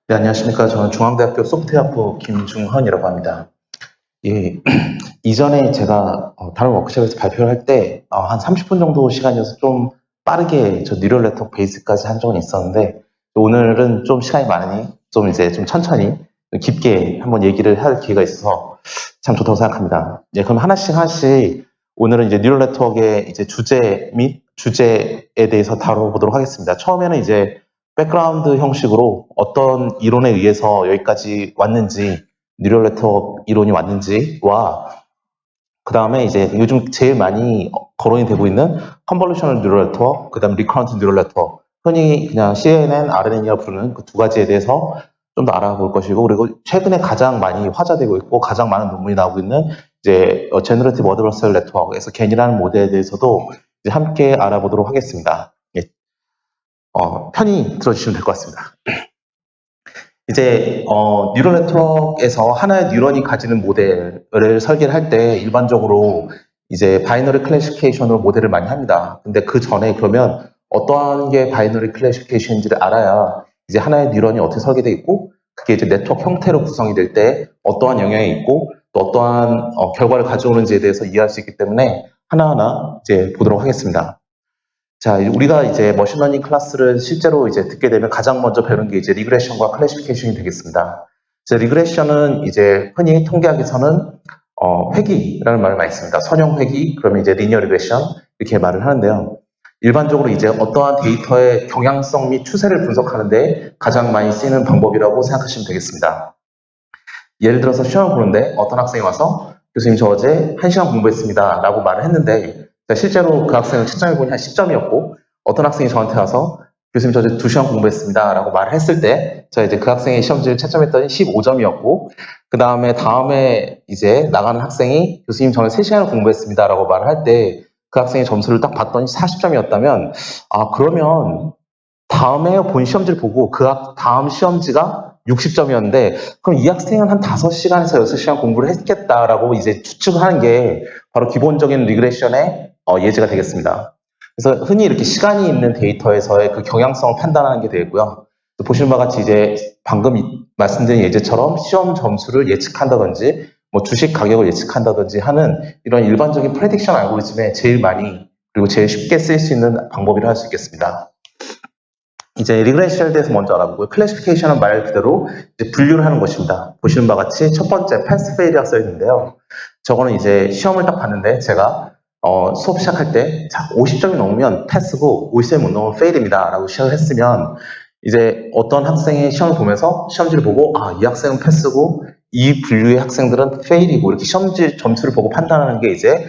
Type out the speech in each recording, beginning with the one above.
네, 안녕하십니까. 저는 중앙대학교 소프트웨어학부 김중헌이라고 합니다. 예, 이전에 제가 다른 워크숍에서 발표를 할 때 한 30분 정도 시간이어서 좀 빠르게 저 뉴럴 네트워크 베이스까지 한 적은 있었는데 오늘은 좀 시간이 많으니 좀 이제 좀 천천히 깊게 한번 얘기를 할 기회가 있어서 참 좋다고 생각합니다. 예, 그럼 하나씩 오늘은 이제 뉴럴 네트워크의 이제 주제 및 주제에 대해서 다뤄보도록 하겠습니다. 처음에는 이제 백그라운드 형식으로 어떤 이론에 의해서 여기까지 왔는지, 뉴럴 네트워크 이론이 왔는지와 그 다음에 이제 요즘 제일 많이 거론이 되고 있는 컨볼루셔널 뉴럴 네트워크, 그 다음 리커런트 뉴럴 네트워크, 흔히 그냥 CNN, RNN이라고 부르는 그 두 가지에 대해서 좀 더 알아볼 것이고, 그리고 최근에 가장 많이 화제되고 있고 가장 많은 논문이 나오고 있는 이제 제너러티브 어드버설 네트워크에서 겐이라는 모델에 대해서도 이제 함께 알아보도록 하겠습니다. 예, 편히 들어주시면 될 것 같습니다. 이제 뉴럴 네트워크에서 하나의 뉴런이 가지는 모델을 설계를 할 때 일반적으로 이제 바이너리 클래시피케이션으로 모델을 많이 합니다. 근데 그 전에 그러면 어떠한 게 바이너리 클래시피케이션인지를 알아야 이제 하나의 뉴런이 어떻게 설계되어 있고 그게 이제 네트워크 형태로 구성이 될 때 어떠한 영향이 있고 또 어떠한 결과를 가져오는지에 대해서 이해할 수 있기 때문에 하나하나 이제 보도록 하겠습니다. 자, 우리가 이제 머신러닝 클래스를 실제로 이제 듣게 되면 가장 먼저 배우는 게 이제 리그레션과 클래시피케이션이 되겠습니다. 이제 리그레션은 이제 흔히 통계학에서는 회귀라는 말을 많이 씁니다. 선형 회귀, 그러면 이제 리니어 리그레션 이렇게 말을 하는데요. 일반적으로 이제 어떠한 데이터의 경향성 및 추세를 분석하는데 가장 많이 쓰이는 방법이라고 생각하시면 되겠습니다. 예를 들어서 시험을 보는데 어떤 학생이 와서 교수님 저 어제 1시간 공부했습니다 라고 말을 했는데 실제로 그 학생은 채점해보니 한 10점이었고 어떤 학생이 저한테 와서 교수님 저 어제 2시간 공부했습니다 라고 말을 했을 때 제가 이제 그 학생의 시험지를 채점했더니 15점이었고 그 다음에 이제 나가는 학생이 교수님 저는 3시간을 공부했습니다 라고 말을 할 때 그 학생의 점수를 딱 봤더니 40점이었다면 그러면 다음에 본 시험지를 보고 그 다음 시험지가 60점이었는데 그럼 이 학생은 한 5시간에서 6시간 공부를 했겠다라고 이제 추측을 하는 게 바로 기본적인 리그레션의 예제가 되겠습니다. 그래서 흔히 이렇게 시간이 있는 데이터에서의 그 경향성을 판단하는 게 되겠고요. 보시는 바와 같이 이제 방금 말씀드린 예제처럼 시험 점수를 예측한다든지 뭐 주식 가격을 예측한다든지 하는 이런 일반적인 프레딕션 알고리즘에 제일 많이 그리고 제일 쉽게 쓰일 수 있는 방법이라 할 수 있겠습니다. 이제 리그레션에 대해서 먼저 알아보고요. 클래시피케이션은 말 그대로 이제 분류를 하는 것입니다. 보시는 바와 같이 첫 번째 패스 페일이라고 써 있는데요. 저거는 이제 시험을 딱 봤는데 제가 수업 시작할 때 50점이 넘으면 패스고 50점이 못 넘으면 페일입니다 라고 시작을 했으면 이제 어떤 학생의 시험을 보면서 시험지를 보고 이 학생은 패스고 이 분류의 학생들은 페일이고 이렇게 시험지 점수를 보고 판단하는 게 이제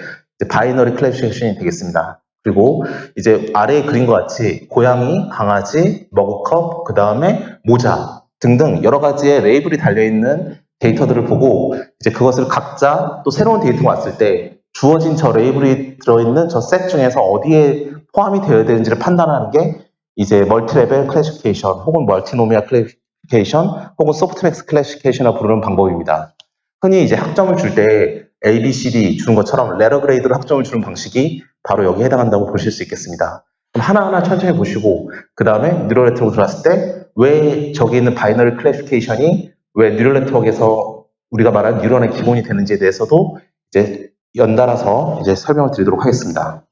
바이너리 클래시피케이션이 되겠습니다. 그리고 이제 아래에 그린 것 같이 고양이, 강아지, 머그컵, 그 다음에 모자 등등 여러 가지의 레이블이 달려있는 데이터들을 보고 이제 그것을 각자 또 새로운 데이터가 왔을 때 주어진 저 레이블이 들어있는 저 셋 중에서 어디에 포함이 되어야 되는지를 판단하는 게 이제 멀티레벨 클래시피케이션 혹은 멀티노미아 클래시피케이션 혹은 소프트맥스 클래시피케이션이라고 부르는 방법입니다. 흔히 이제 학점을 줄 때 A, B, C, D 주는 것처럼 레터 그레이드로 학점을 주는 방식이 바로 여기에 해당한다고 보실 수 있겠습니다. 그럼 하나하나 천천히 보시고 그 다음에 뉴럴 네트워크 들어왔을 때 왜 저기 있는 바이너리 클래시피케이션이 왜 뉴럴 네트워크에서 우리가 말한 뉴런의 기본이 되는지에 대해서도 이제 연달아서 이제 설명을 드리도록 하겠습니다.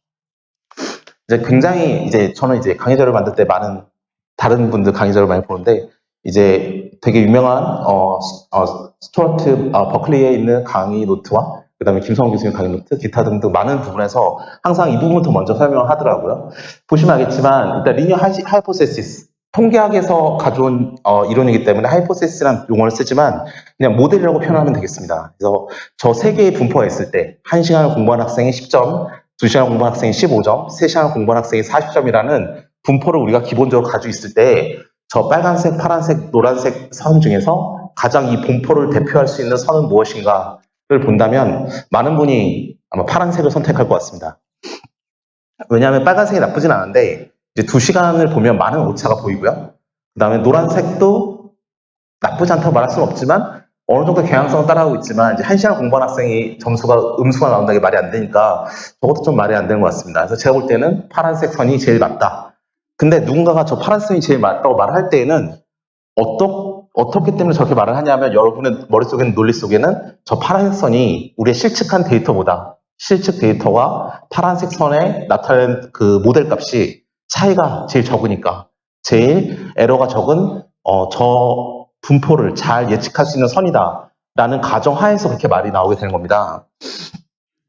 이제 굉장히 이제 저는 이제 강의 자료를 만들 때 많은 다른 분들 강의 자료를 많이 보는데 이제 되게 유명한 스튜어트 버클리에 있는 강의 노트와 그 다음에 김성훈 교수님 강의 노트, 기타 등등 많은 부분에서 항상 이 부분부터 먼저 설명을 하더라고요. 보시면 알겠지만 일단 리니어 하이포세시스 통계학에서 가져온 이론이기 때문에 하이포세시스라는 용어를 쓰지만 그냥 모델이라고 표현하면 되겠습니다. 그래서 저 세 개의 분포가 있을 때 1시간을 공부한 학생이 10점, 2시간 공부한 학생이 15점, 3시간 공부한 학생이 40점이라는 분포를 우리가 기본적으로 가지고 있을 때 저 빨간색, 파란색, 노란색 선 중에서 가장 이 분포를 대표할 수 있는 선은 무엇인가를 본다면 많은 분이 아마 파란색을 선택할 것 같습니다. 왜냐하면 빨간색이 나쁘진 않은데 이제 2시간을 보면 많은 오차가 보이고요. 그 다음에 노란색도 나쁘지 않다고 말할 수는 없지만 어느 정도 경향성을 따라가고 있지만 이제 1시간 공부한 학생이 점수가 음수가 나온다는 게 말이 안 되니까 저것도 좀 말이 안 되는 것 같습니다. 그래서 제가 볼 때는 파란색 선이 제일 맞다. 근데 누군가가 저 파란색 선이 제일 맞다고 말할 때에는 어떻기 때문에 저렇게 말을 하냐면 여러분의 머릿속에는 논리 속에는 저 파란색 선이 우리의 실측한 데이터보다 실측 데이터와 파란색 선에 나타낸 그 모델 값이 차이가 제일 적으니까 제일 에러가 적은 저 분포를 잘 예측할 수 있는 선이다라는 가정하에서 그렇게 말이 나오게 되는 겁니다.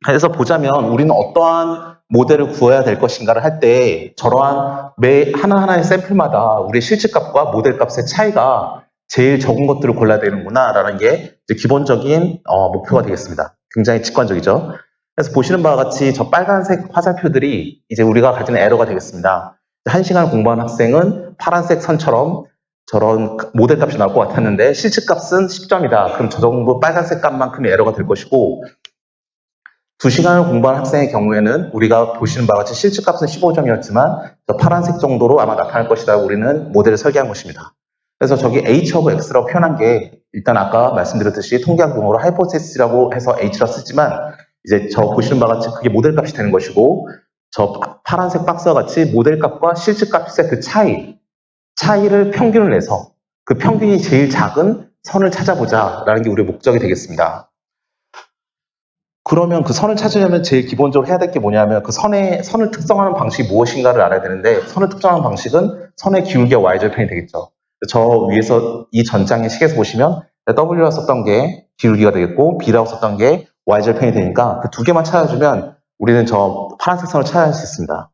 그래서 보자면 우리는 어떠한 모델을 구해야 될 것인가를 할 때 저러한 매 하나하나의 샘플마다 우리의 실측값과 모델 값의 차이가 제일 적은 것들을 골라야 되는구나 라는 게 이제 기본적인 목표가 되겠습니다. 굉장히 직관적이죠. 그래서 보시는 바와 같이 저 빨간색 화살표들이 이제 우리가 가지는 에러가 되겠습니다. 1시간을 공부한 학생은 파란색 선처럼 저런 모델 값이 나올 것 같았는데 실측값은 10점이다. 그럼 저 정도 빨간색 값만큼의 에러가 될 것이고 2시간을 공부한 학생의 경우에는 우리가 보시는 바와 같이 실측값은 15점이었지만 파란색 정도로 아마 나타날 것이다. 우리는 모델을 설계한 것입니다. 그래서 저기 H of X라고 표현한 게 일단 아까 말씀드렸듯이 통계학 용어로 하이포테시스라고 해서 H라 쓰지만 이제 저 보시는 바와 같이 그게 모델 값이 되는 것이고 저 파란색 박스와 같이 모델 값과 실측값의 그 차이를 평균을 내서 그 평균이 제일 작은 선을 찾아보자라는 게 우리의 목적이 되겠습니다. 그러면 그 선을 찾으려면 제일 기본적으로 해야 될 게 뭐냐면 그 선을 특성하는 방식이 무엇인가를 알아야 되는데 선을 특정하는 방식은 선의 기울기와 y절편이 되겠죠. 저 위에서 이 전장의 식에서 보시면 W라고 썼던 게 기울기가 되겠고 B라고 썼던 게 y절편이 되니까 그 두 개만 찾아주면 우리는 저 파란색 선을 찾아낼 수 있습니다.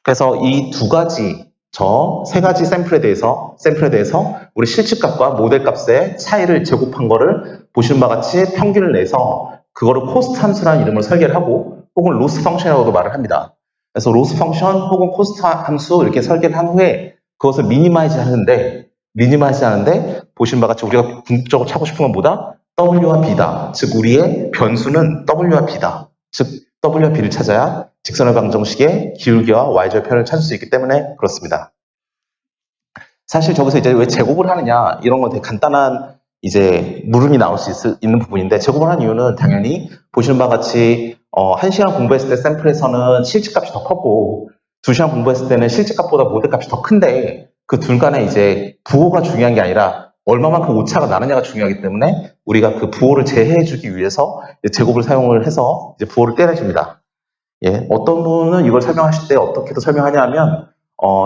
그래서 이 두 가지 저 세 가지 샘플에 대해서 우리 실측값과 모델 값의 차이를 제곱한 거를 보시는 바와 같이 평균을 내서 그거를 코스트 함수라는 이름으로 설계를 하고 혹은 로스 펑션이라고도 말을 합니다. 그래서 로스 펑션 혹은 코스트 함수 이렇게 설계를 한 후에 그것을 미니마이즈 하는데 보시는 바와 같이 우리가 궁극적으로 찾고 싶은 건 뭐다? W와 B다. 즉 우리의 변수는 W와 B다. 즉 W와 B를 찾아야 직선의 방정식의 기울기와 y절편을 찾을 수 있기 때문에 그렇습니다. 사실 저기서 이제 왜 제곱을 하느냐 이런 건 되게 간단한 이제 물음이 나올 수 있는 부분인데 제곱을 한 이유는 당연히 보시는 바와 같이 1시간 공부했을 때 샘플에서는 실측값이 더 컸고 2시간 공부했을 때는 실측값보다 모델값이 더 큰데 그 둘 간에 이제 부호가 중요한 게 아니라 얼마만큼 오차가 나느냐가 중요하기 때문에 우리가 그 부호를 제해주기 위해서 제곱을 사용을 해서 이제 부호를 떼내줍니다. 예, 어떤 분은 이걸 설명하실 때 어떻게도 설명하냐 하면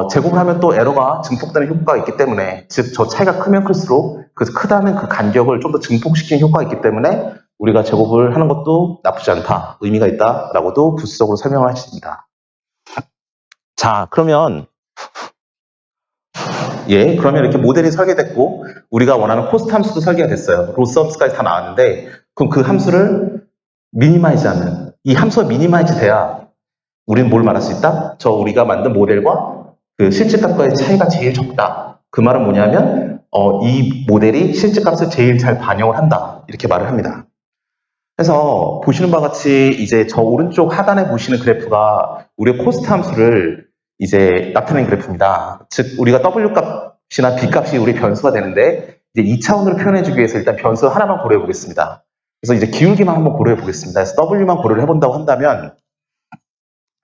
제곱을 하면 또 에러가 증폭되는 효과가 있기 때문에 즉 저 차이가 크면 클수록 그 크다는 그 간격을 좀 더 증폭시키는 효과가 있기 때문에 우리가 제곱을 하는 것도 나쁘지 않다, 의미가 있다라고도 부수적으로 설명을 하십니다. 자, 그러면 이렇게 모델이 설계됐고 우리가 원하는 코스트 함수도 설계가 됐어요. 로스 함수까지 다 나왔는데 그럼 그 함수를 미니마이즈하면 이 함수가 미니마이즈 돼야 우리는 뭘 말할 수 있다? 저 우리가 만든 모델과 그 실질값과의 차이가 제일 적다. 그 말은 뭐냐면 이 모델이 실질값을 제일 잘 반영을 한다. 이렇게 말을 합니다. 그래서 보시는 바와 같이 이제 저 오른쪽 하단에 보시는 그래프가 우리의 코스트 함수를 이제 나타낸 그래프입니다. 즉 우리가 W 값이나 B 값이 우리 변수가 되는데 이제 2차원으로 표현해주기 위해서 일단 변수 하나만 고려해 보겠습니다. 그래서 이제 기울기만 한번 고려해 보겠습니다. 그래서 W만 고려를 해본다고 한다면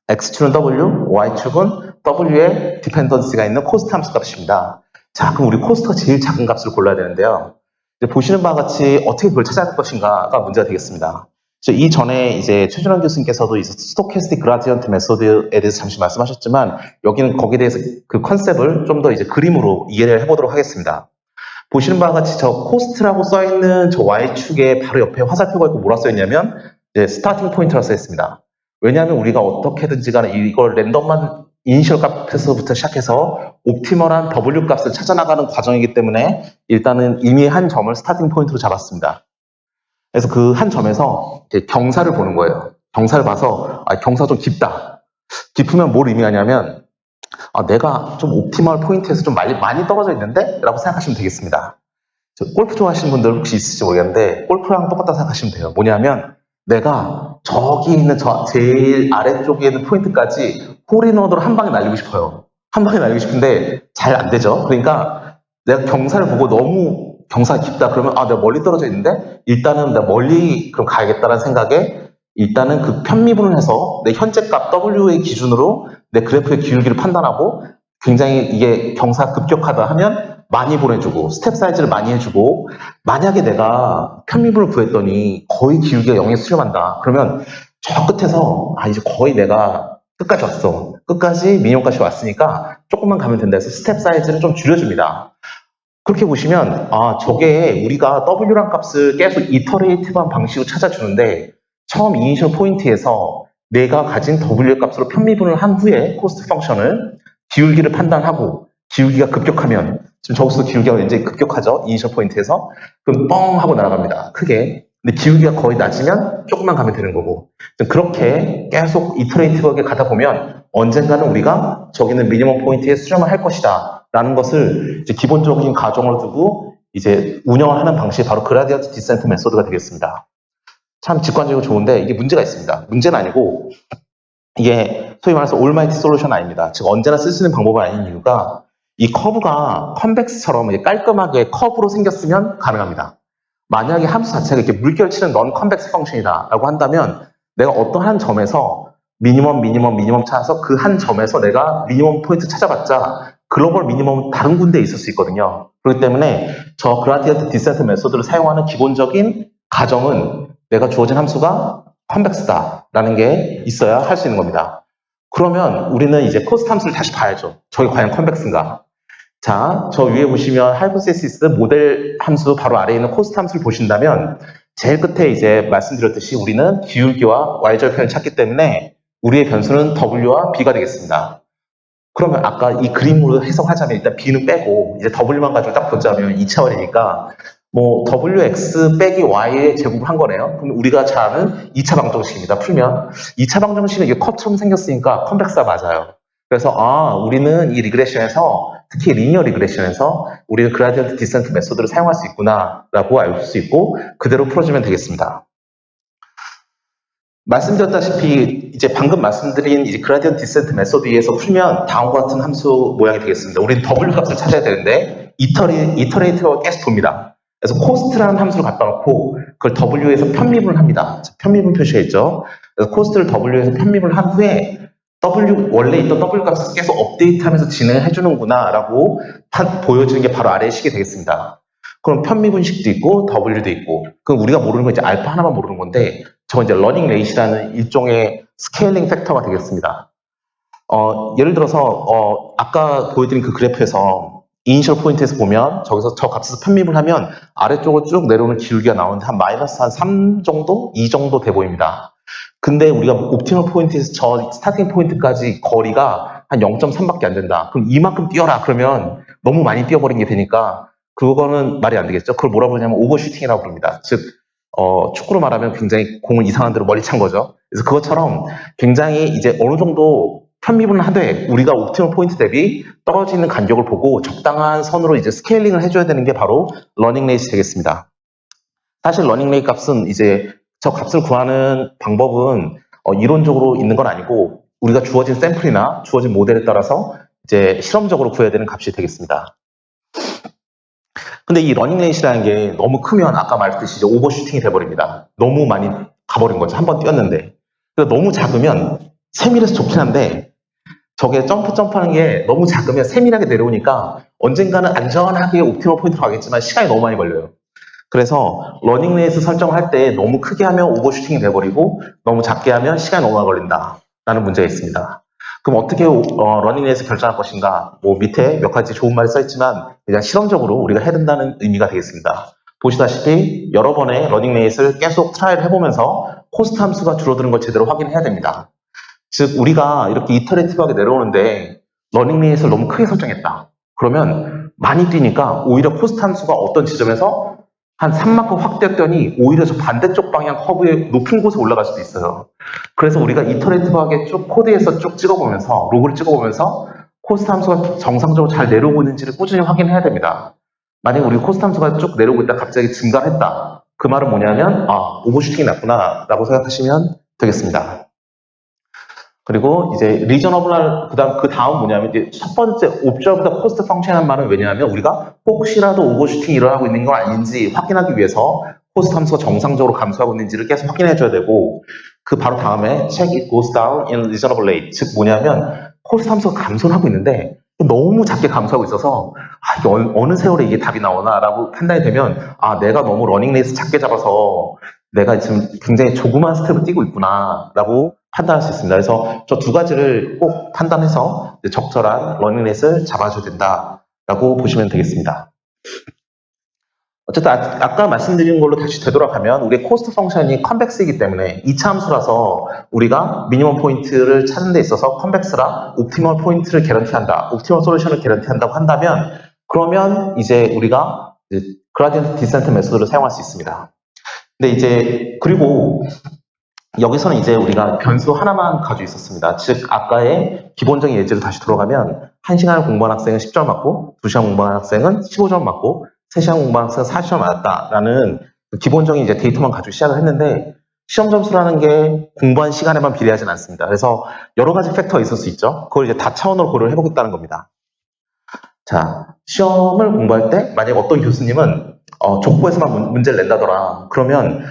X축은 W, Y축은 W의 디펜던시가 있는 코스트 함수 값입니다. 자, 그럼 우리 코스트가 제일 작은 값을 골라야 되는데요. 이제 보시는 바와 같이 어떻게 그걸 찾아야 할 것인가가 문제가 되겠습니다. 이 전에 이제 최준원 교수님께서도 이 스토캐스틱 그라디언트 메소드에 대해서 잠시 말씀하셨지만 여기는 거기에 대해서 그 컨셉을 좀 더 이제 그림으로 이해를 해보도록 하겠습니다. 보시는 바와 같이 저 코스트라고 써있는 저 Y축에 바로 옆에 화살표가 있고 뭐라 써있냐면 이제 스타팅 포인트라 써있습니다. 왜냐하면 우리가 어떻게든지 간에 이걸 랜덤만 이니셜 값에서부터 시작해서 옵티멀한 W 값을 찾아나가는 과정이기 때문에 일단은 이미 한 점을 스타팅 포인트로 잡았습니다. 그래서 그 한 점에서 경사를 보는 거예요. 경사를 봐서 경사 좀 깊다. 깊으면 뭘 의미하냐면 내가 좀 옵티멀 포인트에서 좀 많이 떨어져 있는데? 라고 생각하시면 되겠습니다. 골프 좋아하시는 분들 혹시 있을지 모르겠는데 골프랑 똑같다 생각하시면 돼요. 뭐냐면 내가 저기 있는 저 제일 아래쪽에 있는 포인트까지 홀인원으로 한 방에 날리고 싶어요. 한 방에 날리고 싶은데 잘 안 되죠. 그러니까 내가 경사를 보고 너무 경사가 깊다 그러면 내가 멀리 떨어져 있는데 일단은 내가 멀리 그럼 가야겠다는 생각에 일단은 그 편미분을 해서 내 현재 값 W의 기준으로 내 그래프의 기울기를 판단하고 굉장히 이게 경사 급격하다 하면 많이 보내주고 스텝 사이즈를 많이 해주고 만약에 내가 편미분을 구했더니 거의 기울기가 0에 수렴한다. 그러면 저 끝에서 이제 거의 내가 끝까지 왔어. 끝까지 미니멈까지 왔으니까 조금만 가면 된다 해서 스텝 사이즈를 좀 줄여줍니다. 그렇게 보시면 저게 우리가 W란 값을 계속 이터레이티브한 방식으로 찾아주는데 처음 이니셜 포인트에서 내가 가진 W의 값으로 편미분을 한 후에 코스트 펑션을 기울기를 판단하고 기울기가 급격하면 지금 저기서 기울기가 굉장히 급격하죠. 이니셜 포인트에서 그럼 뻥 하고 날아갑니다. 크게. 근데 기울기가 거의 낮으면 조금만 가면 되는 거고 그렇게 계속 이터레이티브하게 가다 보면 언젠가는 우리가 저기는 미니멈 포인트에 수렴을 할 것이다 라는 것을 이제 기본적인 가정을 두고 이제 운영을 하는 방식이 바로 그라디언트 디센트 메소드가 되겠습니다. 참 직관적으로 좋은데 이게 문제가 있습니다. 문제는 아니고 이게 소위 말해서 올마이티 솔루션 아닙니다. 즉 언제나 쓸 수 있는 방법은 아닌 이유가 이 커브가 컨벡스처럼 깔끔하게 커브로 생겼으면 가능합니다. 만약에 함수 자체가 이렇게 물결치는 넌 컨벡스 펑션이다라고 한다면 내가 어떤 한 점에서 미니멈 찾아서 그 한 점에서 내가 미니멈 포인트 찾아봤자 글로벌 미니멈은 다른 군데에 있을 수 있거든요. 그렇기 때문에 저 그라디언트 디센트 메소드를 사용하는 기본적인 가정은 내가 주어진 함수가 컨벡스다라는 게 있어야 할 수 있는 겁니다. 그러면 우리는 이제 코스트 함수를 다시 봐야죠. 저게 과연 컨벡스인가? 자, 저 위에 보시면 하이포테시스 모델 함수 바로 아래에 있는 코스트 함수를 보신다면 제일 끝에 이제 말씀드렸듯이 우리는 기울기와 y절편을 찾기 때문에 우리의 변수는 w와 b가 되겠습니다. 그러면 아까 이 그림으로 해석하자면 일단 b는 빼고 이제 w만 가지고 딱 보자면 2차원이니까 뭐 wx 빼기 y의 제곱을 한 거네요. 그럼 우리가 잘 아는 2차 방정식입니다. 풀면 2차 방정식은 이게 컵처럼 생겼으니까 컨벡스가 맞아요. 그래서 우리는 이 리그레션에서 특히 리니어 리그레션에서 우리는 그라디언트 디센트 메소드를 사용할 수 있구나 라고 알 수 있고 그대로 풀어주면 되겠습니다. 말씀드렸다시피 이제 방금 말씀드린 이제 그라디언트 디센트 메소드에서 풀면 다음과 같은 함수 모양이 되겠습니다. 우리는 W 값을 찾아야 되는데 이터레이트가 계속 돕니다. 그래서 코스트라는 함수를 갖다 놓고 그걸 W에서 편미분을 합니다. 편미분 표시가 있죠. 그래서 코스트를 W에서 편미분을 한 후에 원래 있던 W 값을 계속 업데이트하면서 진행을 해주는구나 라고 보여주는 게 바로 아래의 식이 되겠습니다. 그럼 편미분식도 있고 W도 있고 그럼 우리가 모르는 건 이제 알파 하나만 모르는 건데 저건 이제 러닝 레이시라는 일종의 스케일링 팩터가 되겠습니다. 예를 들어서 아까 보여드린 그 그래프에서 이니셜 포인트에서 보면 저기서 저 값에서 편미분을 하면 아래쪽으로 쭉 내려오는 기울기가 나오는데 한 마이너스 한 3 정도? 2 정도 돼 보입니다. 근데 우리가 옵티멀 포인트에서 저 스타팅 포인트까지 거리가 한 0.3밖에 안 된다. 그럼 이만큼 뛰어라. 그러면 너무 많이 뛰어버린 게 되니까 그거는 말이 안 되겠죠. 그걸 뭐라 부르냐면 오버슈팅이라고 부릅니다. 즉 축구로 말하면 굉장히 공을 이상한 데로 멀리 찬 거죠. 그래서 그것처럼 굉장히 이제 어느 정도 편미분을 하되 우리가 옵티멀 포인트 대비 떨어지는 간격을 보고 적당한 선으로 이제 스케일링을 해줘야 되는 게 바로 러닝 레이스 되겠습니다. 사실 러닝 레이 값은 이제 저 값을 구하는 방법은 이론적으로 있는 건 아니고 우리가 주어진 샘플이나 주어진 모델에 따라서 이제 실험적으로 구해야 되는 값이 되겠습니다. 근데 이 러닝 레이시라는 게 너무 크면 아까 말했듯이 이제 오버슈팅이 돼버립니다. 너무 많이 가버린 거죠. 한번 뛰었는데. 너무 작으면 세밀해서 좋긴 한데 저게 점프하는 게 너무 작으면 세밀하게 내려오니까 언젠가는 안전하게 옵티멀 포인트로 가겠지만 시간이 너무 많이 걸려요. 그래서 러닝 레이스 설정을 할 때 너무 크게 하면 오버슈팅이 돼버리고 너무 작게 하면 시간이 너무 걸린다 라는 문제가 있습니다. 그럼 어떻게 러닝 레이스 결정할 것인가? 뭐 밑에 몇 가지 좋은 말이 써있지만 그냥 실험적으로 우리가 해야 된다는 의미가 되겠습니다. 보시다시피 여러 번의 러닝 레이스를 계속 트라이를 해보면서 코스트 함수가 줄어드는 걸 제대로 확인해야 됩니다. 즉 우리가 이렇게 이터레이티브하게 내려오는데 러닝 레이스를 너무 크게 설정했다. 그러면 많이 뛰니까 오히려 코스트 함수가 어떤 지점에서 한 3만큼 확 뛰었더니 오히려 저 반대쪽 방향 커브의 높은 곳에 올라갈 수도 있어요. 그래서 우리가 이터레이티브하게 쭉 코드에서 쭉 찍어보면서 로그를 찍어보면서 코스트 함수가 정상적으로 잘 내려오고 있는지를 꾸준히 확인해야 됩니다. 만약에 우리 코스트 함수가 쭉 내려오고 있다 갑자기 증가를 했다. 그 말은 뭐냐면 오버슈팅이 났구나 라고 생각하시면 되겠습니다. 그리고 이제 리저너블 그 다음 뭐냐면 이제 첫 번째 옵저브드 코스트 펑션이라는 말은 왜냐하면 우리가 혹시라도 오버슈팅이 일어나고 있는 건 아닌지 확인하기 위해서 코스트 함수가 정상적으로 감소하고 있는지를 계속 확인해 줘야 되고 그 바로 다음에 check it goes down in reasonable rate 즉 뭐냐면 코스트 함수가 감소를 하고 있는데 너무 작게 감소하고 있어서 이게 어느 세월에 이게 답이 나오나라고 판단이 되면 내가 너무 러닝 레이스 작게 잡아서 내가 지금 굉장히 조그만 스텝을 뛰고 있구나라고 판단할 수 있습니다. 그래서 저 두 가지를 꼭 판단해서 적절한 러닝 레이스를 잡아줘야 된다라고 보시면 되겠습니다. 어쨌든 아까 말씀드린 걸로 다시 되돌아가면 우리의 코스트 펑션이 컨벡스이기 때문에 2차 함수라서 우리가 미니멈 포인트를 찾는 데 있어서 컨벡스라 옵티멀 포인트를 개런티한다, 옵티멀 솔루션을 개런티한다고 한다면 그러면 이제 우리가 그라디언트 디센트 메소드를 사용할 수 있습니다. 근데 이제 그리고 여기서는 이제 우리가 변수 하나만 가지고 있었습니다. 즉 아까의 기본적인 예제로 다시 돌아가면 1시간을 공부한 학생은 10점 맞고 2시간 공부한 학생은 15점 맞고 3시간 공부한 학생은 40점 맞았다라는 기본적인 이제 데이터만 가지고 시작을 했는데 시험 점수라는 게 공부한 시간에만 비례하진 않습니다. 그래서 여러 가지 팩터가 있을 수 있죠. 그걸 이제 다차원으로 고려를 해보겠다는 겁니다. 자, 시험을 공부할 때 만약에 어떤 교수님은 족보에서만 문제를 낸다더라. 그러면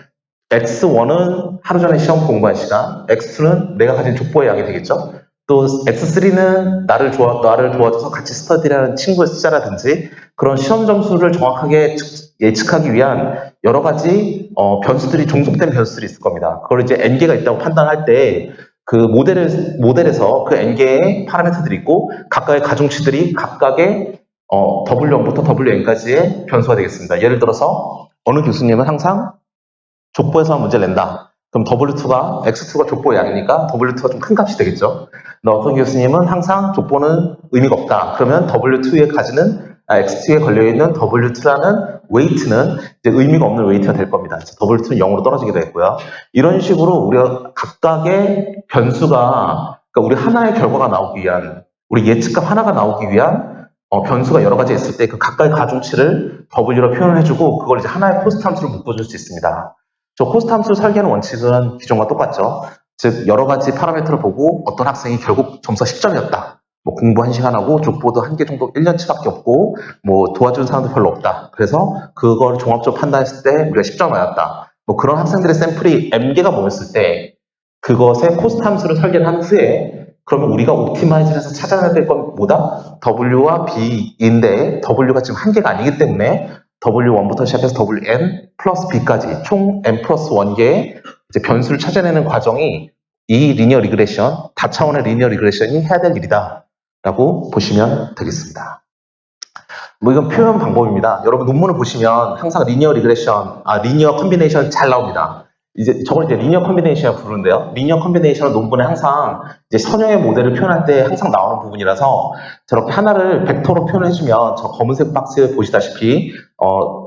X1은 하루 전에 시험 공부한 시간, X2는 내가 가진 족보의 양이 되겠죠. 또 X3는 나를 도와줘서 같이 스터디라는 친구의 숫자라든지 그런 시험 점수를 정확하게 예측하기 위한 여러 가지 변수들이 종속된 변수들이 있을 겁니다. 그걸 이제 N개가 있다고 판단할 때 그 모델에서 그 N개의 파라미터들이 있고 각각의 가중치들이 각각의 W1부터 WN까지의 변수가 되겠습니다. 예를 들어서 어느 교수님은 항상 족보에서만 문제를 낸다. 그럼 W2가, X2가 족보의 양이니까 W2가 좀 큰 값이 되겠죠. 근데 어떤 교수님은 항상 족보는 의미가 없다. 그러면 W2에 가지는, X2에 걸려있는 W2라는 웨이트는 이제 의미가 없는 웨이트가 될 겁니다. W2는 0으로 떨어지게 되겠고요. 이런 식으로 우리가 각각의 변수가, 그러니까 우리 하나의 결과가 나오기 위한, 우리 예측값 하나가 나오기 위한 변수가 여러 가지 있을 때 그 각각의 가중치를 W로 표현을 해주고 그걸 이제 하나의 코스트 함수로 묶어줄 수 있습니다. 저 코스트 함수를 설계하는 원칙은 기존과 똑같죠. 즉 여러 가지 파라미터를 보고 어떤 학생이 결국 점수가 10점이었다. 뭐 공부 1시간하고 족보도 1개 정도 1년치밖에 없고 뭐 도와주는 사람도 별로 없다. 그래서 그걸 종합적으로 판단했을 때 우리가 10점 맞았다. 뭐 그런 학생들의 샘플이 M개가 모였을 때 그것의 코스트 함수를 설계를 한 후에 그러면 우리가 옵티마이즈해서 찾아내야 될 건 뭐다? W와 B인데 W가 지금 1개가 아니기 때문에 W1부터 시작해서 WN 플러스 B까지 총 N 플러스 1개의 이제 변수를 찾아내는 과정이 이 리니어 리그레션, 다차원의 리니어 리그레션이 해야 될 일이다 라고 보시면 되겠습니다. 뭐 이건 표현 방법입니다. 여러분 논문을 보시면 항상 리니어 리그레션, 리니어 컴비네이션 잘 나옵니다. 이제 저걸 이제 리니어 컴비네이션이라고 부르는데요. 리니어 컴비네이션은 논문에 항상 이제 선형의 모델을 표현할 때 항상 나오는 부분이라서 저렇게 하나를 벡터로 표현해주면 저 검은색 박스 보시다시피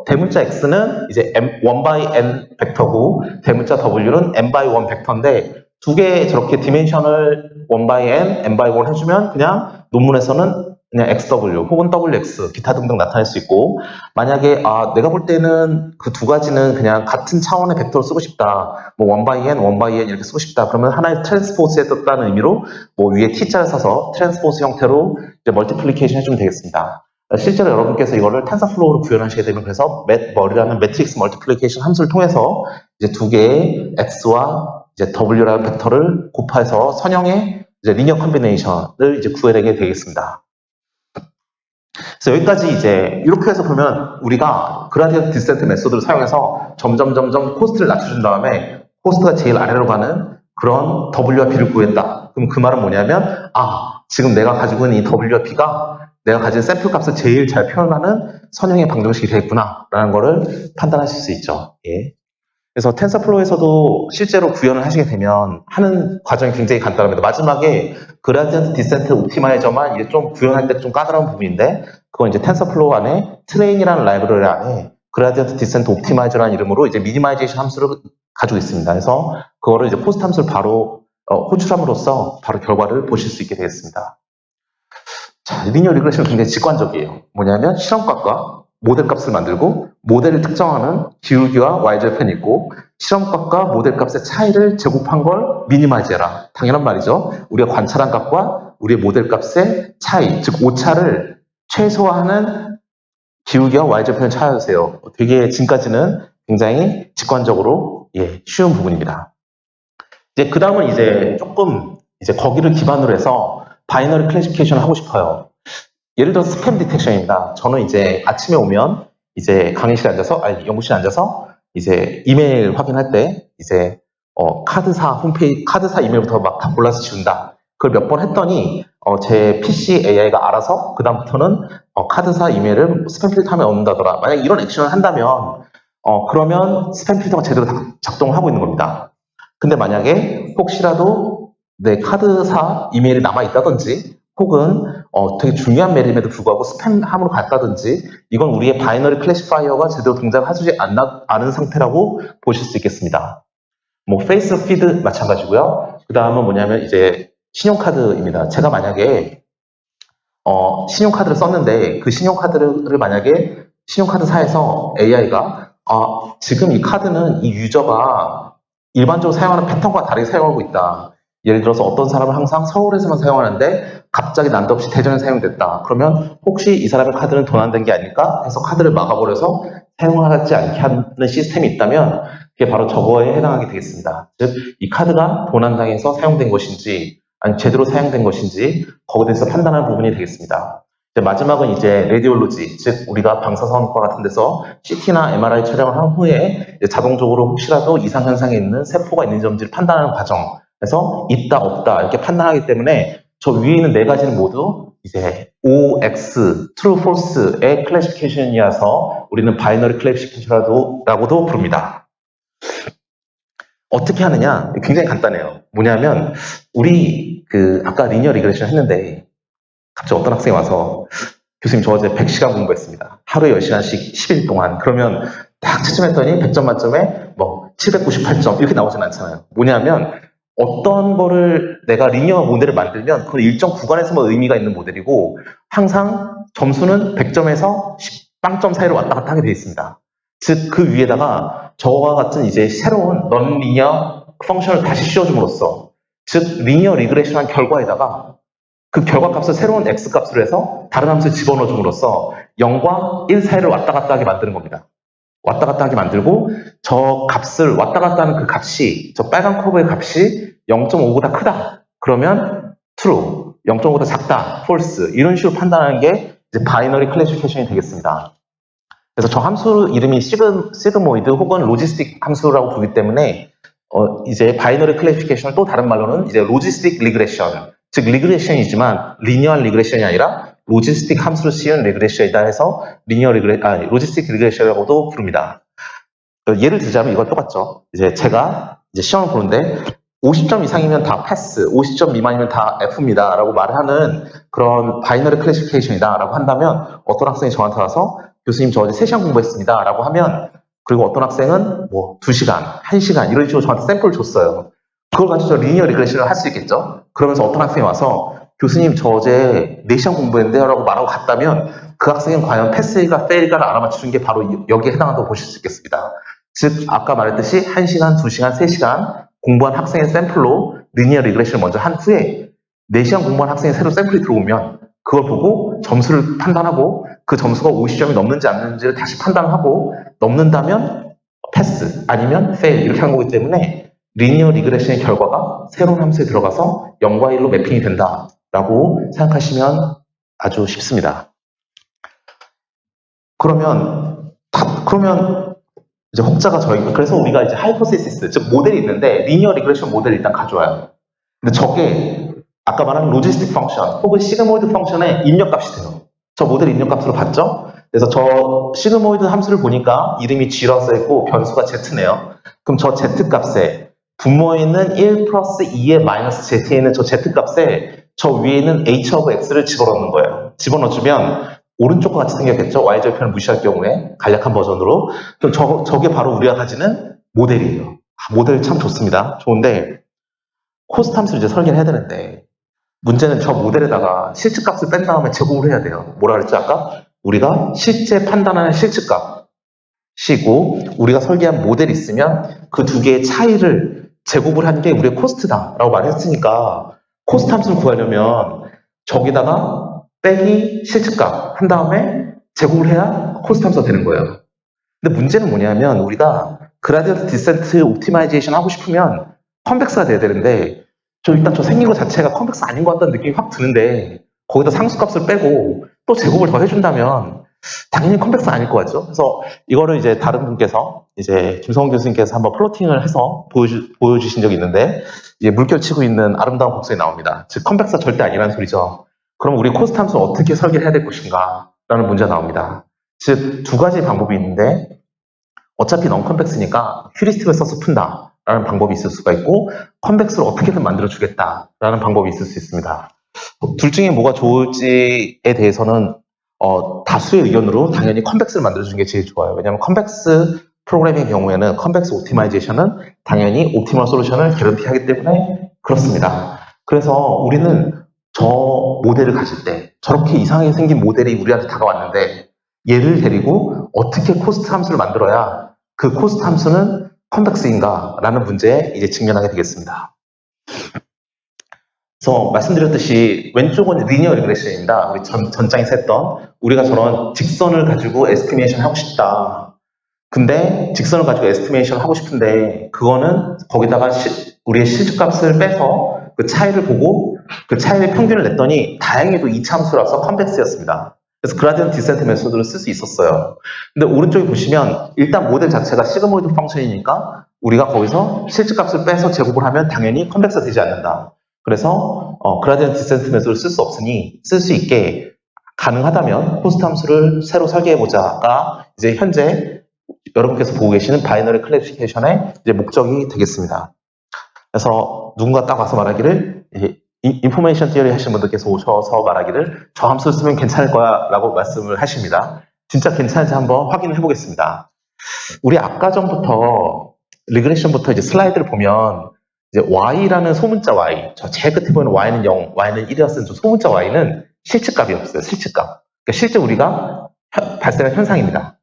대문자 X는 이제 1 by N 벡터고 대문자 W는 N by 1 벡터인데 두 개 저렇게 디멘션을 1 by N, N by 1 해주면 그냥 논문에서는 그냥 XW 혹은 WX 기타 등등 나타낼 수 있고 만약에 내가 볼 때는 그 두 가지는 그냥 같은 차원의 벡터로 쓰고 싶다. 뭐 1 by N, 1 by N 이렇게 쓰고 싶다. 그러면 하나의 트랜스포즈에 떴다는 의미로 뭐 위에 T자를 써서 트랜스포즈 형태로 이제 멀티플리케이션 해주면 되겠습니다. 실제로 여러분께서 이거를 텐서플로우로 구현하시게 되면 그래서 머리라는 매트릭스 멀티플리케이션 함수를 통해서 이제 두 개의 X와 이제 W라는 벡터를 곱해서 선형의 이제 리니어 컴비네이션을 이제 구해내게 되겠습니다. 그래서 여기까지 이제 이렇게 해서 보면 우리가 그라디언트 디센트 메소드를 사용해서 점점 코스트를 낮춰준 다음에 코스트가 제일 아래로 가는 그런 W와 B를 구했다. 그럼 그 말은 뭐냐면 지금 내가 가지고 있는 이 W와 B가 내가 가진 샘플 값을 제일 잘 표현하는 선형의 방정식이 되겠구나 라는 거를 판단하실 수 있죠. 예. 그래서 텐서플로우에서도 실제로 구현을 하시게 되면 하는 과정이 굉장히 간단합니다. 마지막에 그라디언트 디센트 옵티마이저만 이제 좀 구현할 때 좀 까다로운 부분인데 그건 이제 텐서플로우 안에 트레인이라는 라이브러리 안에 그라디언트 디센트 옵티마이저라는 이름으로 이제 미니마이제이션 함수를 가지고 있습니다. 그래서 그거를 이제 코스트 함수를 바로 호출함으로써 바로 결과를 보실 수 있게 되겠습니다. 자, 리니어 리그레션은 굉장히 직관적이에요. 뭐냐면 실험값과 모델 값을 만들고 모델을 특정하는 기울기와 y절편이 있고 실험값과 모델 값의 차이를 제곱한 걸 미니마이즈해라. 당연한 말이죠. 우리가 관찰한 값과 우리의 모델 값의 차이, 즉 오차를 최소화하는 기울기와 y절편을 찾아주세요. 되게 지금까지는 굉장히 직관적으로 쉬운 부분입니다. 이제 그 다음은 이제 조금 이제 거기를 기반으로 해서 바이너리 클래시피케이션을 하고 싶어요. 예를 들어 스팸 디텍션입니다. 저는 이제 아침에 오면 이제 강의실에 앉아서, 아니, 연구실에 앉아서 이제 이메일 확인할 때 이제 카드사 홈페이지, 카드사 이메일부터 막 다 골라서 지운다. 그걸 몇 번 했더니 제 PC AI가 알아서 그다음부터는 카드사 이메일을 스팸 필터하면 얻는다더라. 만약 이런 액션을 한다면 그러면 스팸 필터가 제대로 작동을 하고 있는 겁니다. 근데 만약에 혹시라도 내 카드사 이메일이 남아있다든지 혹은 되게 중요한 메일임에도 불구하고 스팸함으로 갔다든지 이건 우리의 바이너리 클래시파이어가 제대로 동작하지 않은 상태라고 보실 수 있겠습니다. 뭐 페이스 피드 마찬가지고요. 그 다음은 뭐냐면 이제 신용카드입니다. 제가 만약에 신용카드를 썼는데 그 신용카드를 만약에 신용카드사에서 AI가 지금 이 카드는 이 유저가 일반적으로 사용하는 패턴과 다르게 사용하고 있다. 예를 들어서 어떤 사람은 항상 서울에서만 사용하는데 갑자기 난데없이 대전에 사용됐다. 그러면 혹시 이 사람의 카드는 도난된 게 아닐까 해서 카드를 막아버려서 사용하지 않게 하는 시스템이 있다면 그게 바로 저거에 해당하게 되겠습니다. 즉, 이 카드가 도난당해서 사용된 것인지 아니 제대로 사용된 것인지 거기에 대해서 판단하는 부분이 되겠습니다. 이제 마지막은 이제 레디올로지, 즉 우리가 방사선과 같은 데서 CT나 MRI 촬영을 한 후에 자동적으로 혹시라도 이상 현상이 있는 세포가 있는지 없는지를 판단하는 과정. 그래서 있다 없다 이렇게 판단하기 때문에 저 위에 있는 네 가지는 모두 이제 OX, True, False의 클래시피케이션이어서 우리는 바이너리 클래시피케이션이라고도 부릅니다. 어떻게 하느냐? 굉장히 간단해요. 뭐냐면 우리 아까 리니어 리그레션 했는데 갑자기 어떤 학생이 와서 교수님 저 어제 100시간 공부했습니다. 하루에 10시간씩 10일 동안. 그러면 딱 채점했더니 100점 만점에 뭐 798점 이렇게 나오진 않잖아요. 뭐냐면 어떤 거를 내가 리니어 모델을 만들면 그건 일정 구간에서만 의미가 있는 모델이고 항상 점수는 100점에서 10빵점 사이로 왔다 갔다 하게 되어 있습니다. 즉 그 위에다가 저와 같은 이제 새로운 넌 리니어 펑션을 다시 씌워줌으로써 즉 리니어 리그레션한 결과에다가 그 결과값을 새로운 x값으로 해서 다른 함수에 집어넣어줌으로써 0과 1 사이를 왔다 갔다 하게 만드는 겁니다. 왔다 갔다 하게 만들고 저 값을 왔다 갔다 하는 그 값이 저 빨간 커브의 값이 0.5보다 크다. 그러면 true, 0.5보다 작다, false 이런 식으로 판단하는 게 이제 바이너리 클래시피케이션이 되겠습니다. 그래서 저 함수 이름이 시그모이드 혹은 로지스틱 함수라고 부르기 때문에 이제 바이너리 클래시피케이션을 또 다른 말로는 이제 로지스틱 리그레션, 즉 리그레션이지만 리니어한 리그레션이 아니라 로지스틱 함수를 씌운 리그레션이다 해서 로지스틱 리그레션이라고도 부릅니다. 예를 들자면 이건 똑같죠. 이제 제가 이제 시험을 보는데 50점 이상이면 다 패스, 50점 미만이면 다 F입니다. 라고 말하는 그런 바이너리 클래시피케이션이다. 라고 한다면 어떤 학생이 저한테 와서 교수님 저 어제 3시간 공부했습니다. 라고 하면 그리고 어떤 학생은 뭐 2시간, 1시간 이런 식으로 저한테 샘플을 줬어요. 그걸 가지고 저 리니어 리그레션을 할 수 있겠죠. 그러면서 어떤 학생이 와서 교수님 저 어제 4시간 공부했는데요. 라고 말하고 갔다면 그 학생은 과연 패스일까 페일일까를 알아맞추는 게 바로 여기에 해당한다고 보실 수 있겠습니다. 즉 아까 말했듯이 1시간, 2시간, 3시간 공부한 학생의 샘플로 리니어 리그레션을 먼저 한 후에 4시간 공부한 학생의 새로 샘플이 들어오면 그걸 보고 점수를 판단하고 그 점수가 50점이 넘는지 안 넘는지를 다시 판단하고 넘는다면 패스 아니면 페일 이렇게 하는 거기 때문에 리니어 리그레션의 결과가 새로운 함수에 들어가서 0과 1로 매핑이 된다라고 생각하시면 아주 쉽습니다. 그러면 이제 혹자가 그래서 우리가 이제 하이포테시스, 즉 모델이 있는데 리니어 리그레션 모델을 일단 가져와요. 근데 저게 아까 말한 로지스틱 펑션 혹은 시그모이드 펑션의 입력값이 돼요. 저 모델 입력값으로 봤죠? 그래서 저 시그모이드 함수를 보니까 이름이 G라고 써있고 변수가 Z네요. 그럼 저 Z값에 분모에 있는 1 플러스 2의 마이너스 Z에 있는 저 Z값에 저 위에 있는 H of X를 집어넣는 거예요. 집어넣어주면 오른쪽과 같이 생겼겠죠? y절편을 무시할 경우에 간략한 버전으로. 그럼 저게 바로 우리가 가지는 모델이에요. 모델 참 좋습니다. 좋은데 코스트 함수를 이제 설계를 해야 되는데 문제는 저 모델에다가 실측값을 뺀 다음에 제곱을 해야 돼요. 뭐라 그랬지 아까? 우리가 실제 판단하는 실측값이고 우리가 설계한 모델이 있으면 그 두 개의 차이를 제곱을 한 게 우리의 코스트다라고 말했으니까 코스트 함수를 구하려면 저기다가 빼기 실측값 한 다음에 제곱을 해야 코스트 함수가 되는 거예요. 근데 문제는 뭐냐면 우리가 그라디언트 디센트 옵티마이제이션 하고 싶으면 컨벡스가 돼야 되는데 일단 저 생긴 것 자체가 컨벡스 아닌 것 같다는 느낌이 확 드는데 거기다 상수값을 빼고 또 제곱을 더 해준다면 당연히 컴백스 아닐 것 같죠. 그래서 이거를 이제 다른 분께서 이제 김성훈 교수님께서 한번 플로팅을 해서 보여주신 적이 있는데 이제 물결 치고 있는 아름다운 곡선이 나옵니다. 즉 컴백스가 절대 아니라는 소리죠. 그럼 우리 코스트 함수를 어떻게 설계해야 될 것인가 라는 문제가 나옵니다. 즉 두 가지 방법이 있는데 어차피 non-convex니까 휴리스틱을 써서 푼다 라는 방법이 있을 수가 있고 컨벡스를 어떻게든 만들어 주겠다 라는 방법이 있을 수 있습니다. 둘 중에 뭐가 좋을지에 대해서는 다수의 의견으로 당연히 컨벡스를 만들어주는 게 제일 좋아요. 왜냐하면 컨벡스 프로그래밍의 경우에는 컨벡스 옵티마이제이션은 당연히 옵티멀 솔루션을 개런티하기 때문에 그렇습니다. 그래서 우리는 저 모델을 가질 때 저렇게 이상하게 생긴 모델이 우리한테 다가왔는데 얘를 데리고 어떻게 코스트 함수를 만들어야 그 코스트 함수는 컨벡스인가 라는 문제에 이제 직면하게 되겠습니다. 그래서 말씀드렸듯이 왼쪽은 리니어 리그레션입니다. 우리 전장에서 했던 우리가 저런 직선을 가지고 에스티메이션 하고 싶다. 근데 직선을 가지고 에스티메이션 하고 싶은데 그거는 거기다가 우리의 실집값을 빼서 그 차이를 보고 그 차이의 평균을 냈더니 다행히도 이차함수라서 컨벡스였습니다. 그래서 그라디언트 디센트 메소드를 쓸 수 있었어요. 근데 오른쪽에 보시면 일단 모델 자체가 시그모이드 펑션이니까 우리가 거기서 실집값을 빼서 제곱을 하면 당연히 컨벡스가 되지 않는다. 그래서 그라디언트 디센트 메소드를 쓸 수 없으니 쓸 수 있게 가능하다면 코스트 함수를 새로 설계해보자가 이제 현재 여러분께서 보고 계시는 바이너리 클래시피케이션의 이제 목적이 되겠습니다. 그래서 누군가 딱 와서 말하기를 인포메이션 티어리 하시는 분들께서 오셔서 말하기를 저 함수를 쓰면 괜찮을 거야 라고 말씀을 하십니다. 진짜 괜찮은지 한번 확인을 해보겠습니다. 우리 아까 전부터 리그레션부터 이제 슬라이드를 보면 이제 y라는 소문자 y, 저 제일 끝에 보이는 y는 0, y는 1이었던 저 소문자 y는 실측값이 없어요. 실측값. 그러니까 실제 우리가 발생한 현상입니다.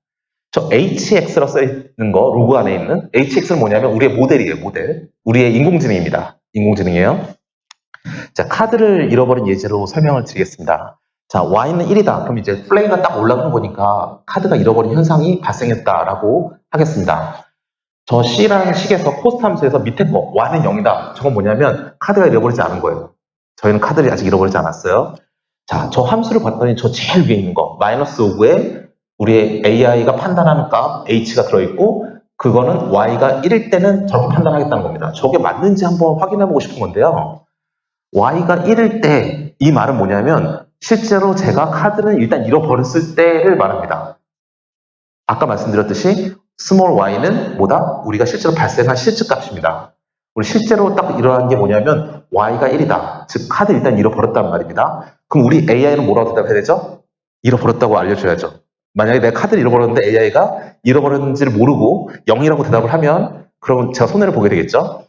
저 hx라고 써있는 거, 로그 안에 있는 hx는 뭐냐면 우리의 모델이에요. 모델. 우리의 인공지능입니다. 인공지능이에요. 자, 카드를 잃어버린 예제로 설명을 드리겠습니다. 자, y는 1이다. 그럼 이제 플레이가 딱 올라간 거니까 카드가 잃어버린 현상이 발생했다라고 하겠습니다. 저 C라는 식에서 코스트 함수에서 밑에 거 y는 0이다. 저건 뭐냐면 카드가 잃어버리지 않은 거예요. 저희는 카드를 아직 잃어버리지 않았어요. 자, 저 함수를 봤더니 저 제일 위에 있는 거 마이너스 5에 우리의 AI가 판단하는 값 H가 들어있고 그거는 Y가 1일 때는 저렇게 판단하겠다는 겁니다. 저게 맞는지 한번 확인해보고 싶은 건데요. Y가 1일 때 이 말은 뭐냐면 실제로 제가 카드를 일단 잃어버렸을 때를 말합니다. 아까 말씀드렸듯이 스몰 y는 뭐다? 우리가 실제로 발생한 실측값입니다. 우리 실제로 딱 일어난 게 뭐냐면 y가 1이다. 즉 카드 일단 잃어버렸단 말입니다. 그럼 우리 AI는 뭐라고 대답해야 되죠? 잃어버렸다고 알려줘야죠. 만약에 내가 카드를 잃어버렸는데 AI가 잃어버렸는지를 모르고 0이라고 대답을 하면 그러면 제가 손해를 보게 되겠죠?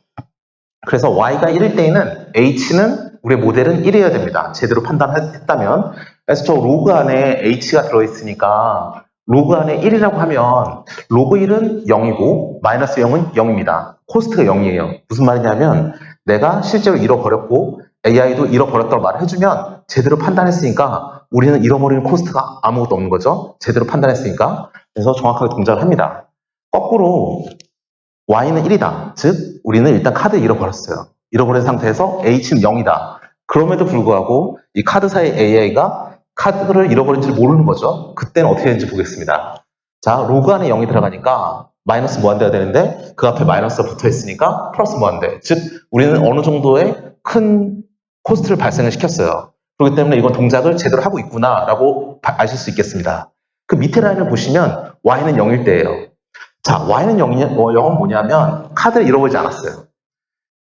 그래서 y가 1일 때에는 h는 우리의 모델은 1이어야 됩니다. 제대로 판단했다면. 그래서 저 로그 안에 h가 들어있으니까 로그 안에 1이라고 하면 로그 1은 0이고 마이너스 0은 0입니다. 코스트가 0이에요. 무슨 말이냐면 내가 실제로 잃어버렸고 AI도 잃어버렸다고 말을 해주면 제대로 판단했으니까 우리는 잃어버리는 코스트가 아무것도 없는 거죠. 제대로 판단했으니까. 그래서 정확하게 동작을 합니다. 거꾸로 y는 1이다. 즉 우리는 일단 카드 잃어버렸어요. 잃어버린 상태에서 h는 0이다. 그럼에도 불구하고 이 카드사의 AI가 카드를 잃어버린지 모르는 거죠. 그때는 어떻게 되는지 보겠습니다. 자, 로그 안에 0이 들어가니까 마이너스 무한대가 되는데 그 앞에 마이너스가 붙어 있으니까 플러스 무한대. 즉 우리는 어느 정도의 큰 코스트를 발생을 시켰어요. 그렇기 때문에 이건 동작을 제대로 하고 있구나라고 아실 수 있겠습니다. 그 밑에 라인을 보시면 y는 0일 때예요. 자, y는 0은 뭐냐면 카드를 잃어버리지 않았어요.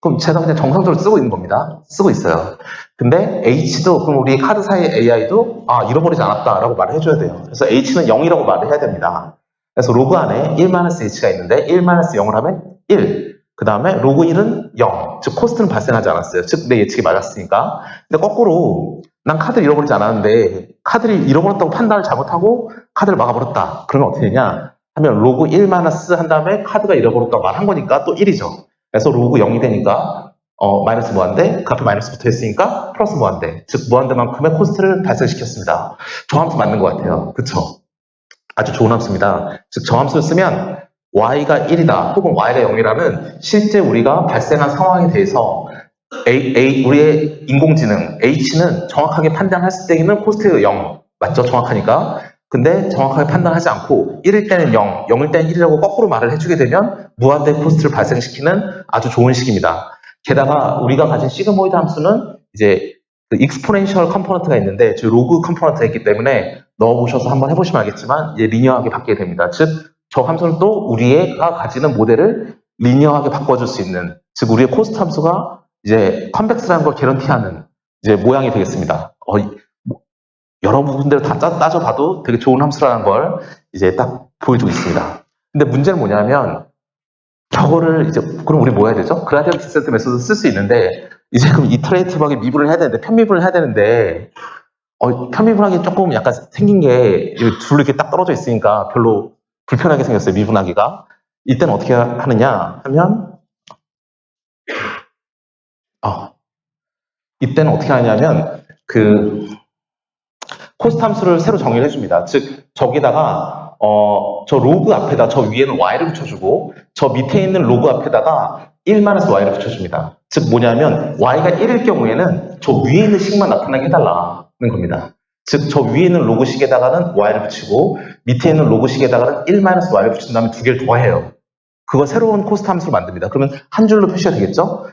그럼 제가 그냥 정상적으로 쓰고 있는 겁니다. 쓰고 있어요. 근데 h도 그럼 우리 카드 사이 AI도 잃어버리지 않았다라고 말을 해줘야 돼요. 그래서 h는 0이라고 말을 해야 됩니다. 그래서 로그 안에 1-h가 있는데 1-0을 하면 1. 그 다음에 로그 1은 0. 즉 코스트는 발생하지 않았어요. 즉 내 예측이 맞았으니까. 근데 거꾸로 난 카드를 잃어버리지 않았는데 카드를 잃어버렸다고 판단을 잘못하고 카드를 막아버렸다. 그러면 어떻게 되냐 하면 로그 1- 한 다음에 카드가 잃어버렸다고 말한 거니까 또 1이죠. 그래서 로그 0이 되니까 마이너스 무한대, 그 앞에 마이너스 붙어 있으니까 플러스 무한대, 즉 무한대만큼의 코스트를 발생시켰습니다. 저 함수 맞는 것 같아요. 그쵸? 아주 좋은 함수입니다. 즉 저 함수를 쓰면 y가 1이다 혹은 y가 0이라는 실제 우리가 발생한 상황에 대해서 우리의 인공지능 h는 정확하게 판단했을 때에는 코스트가 0, 맞죠? 정확하니까. 근데 정확하게 판단하지 않고 1일 때는 0, 0일 때는 1이라고 거꾸로 말을 해주게 되면 무한대 코스트를 발생시키는 아주 좋은 식입니다. 게다가 우리가 가진 시그모이드 함수는 이제 그 익스포넨셜 컴포넌트가 있는데 저 로그 컴포넌트가 있기 때문에 넣어보셔서 한번 해보시면 알겠지만 이제 리니어하게 바뀌게 됩니다. 즉, 저 함수는 또 우리가 가지는 모델을 리니어하게 바꿔줄 수 있는, 즉 우리의 코스트 함수가 이제 컨벡스라는 걸 개런티하는 이제 모양이 되겠습니다. 여러 부분들을 다 따져봐도 되게 좋은 함수라는 걸 이제 딱 보여주고 있습니다. 근데 문제는 뭐냐면 저거를 이제 그럼 우리 뭐 해야 되죠? 그라디언트 디센트 메소드 쓸 수 있는데 이제 그럼 이터레이티브하게 미분을 해야 되는데 편미분을 해야 되는데 편미분하기 조금 약간 생긴 게 둘로 이렇게 딱 떨어져 있으니까 별로 불편하게 생겼어요. 미분하기가. 이때는 어떻게 하느냐 하면 이때는 어떻게 하냐면 그 코스트 함수를 새로 정의를 해줍니다. 즉 저기다가 저 로그 앞에다 저 위에는 y를 붙여주고 저 밑에 있는 로그 앞에다가 1-y를 붙여줍니다. 즉 뭐냐면 y가 1일 경우에는 저 위에 있는 식만 나타나게 해달라는 겁니다. 즉 저 위에 있는 로그식에다가는 y를 붙이고 밑에 있는 로그식에다가는 1-y를 붙인 다음에 두 개를 더해요. 그거 새로운 코스트 함수를 만듭니다. 그러면 한 줄로 표시가 되겠죠?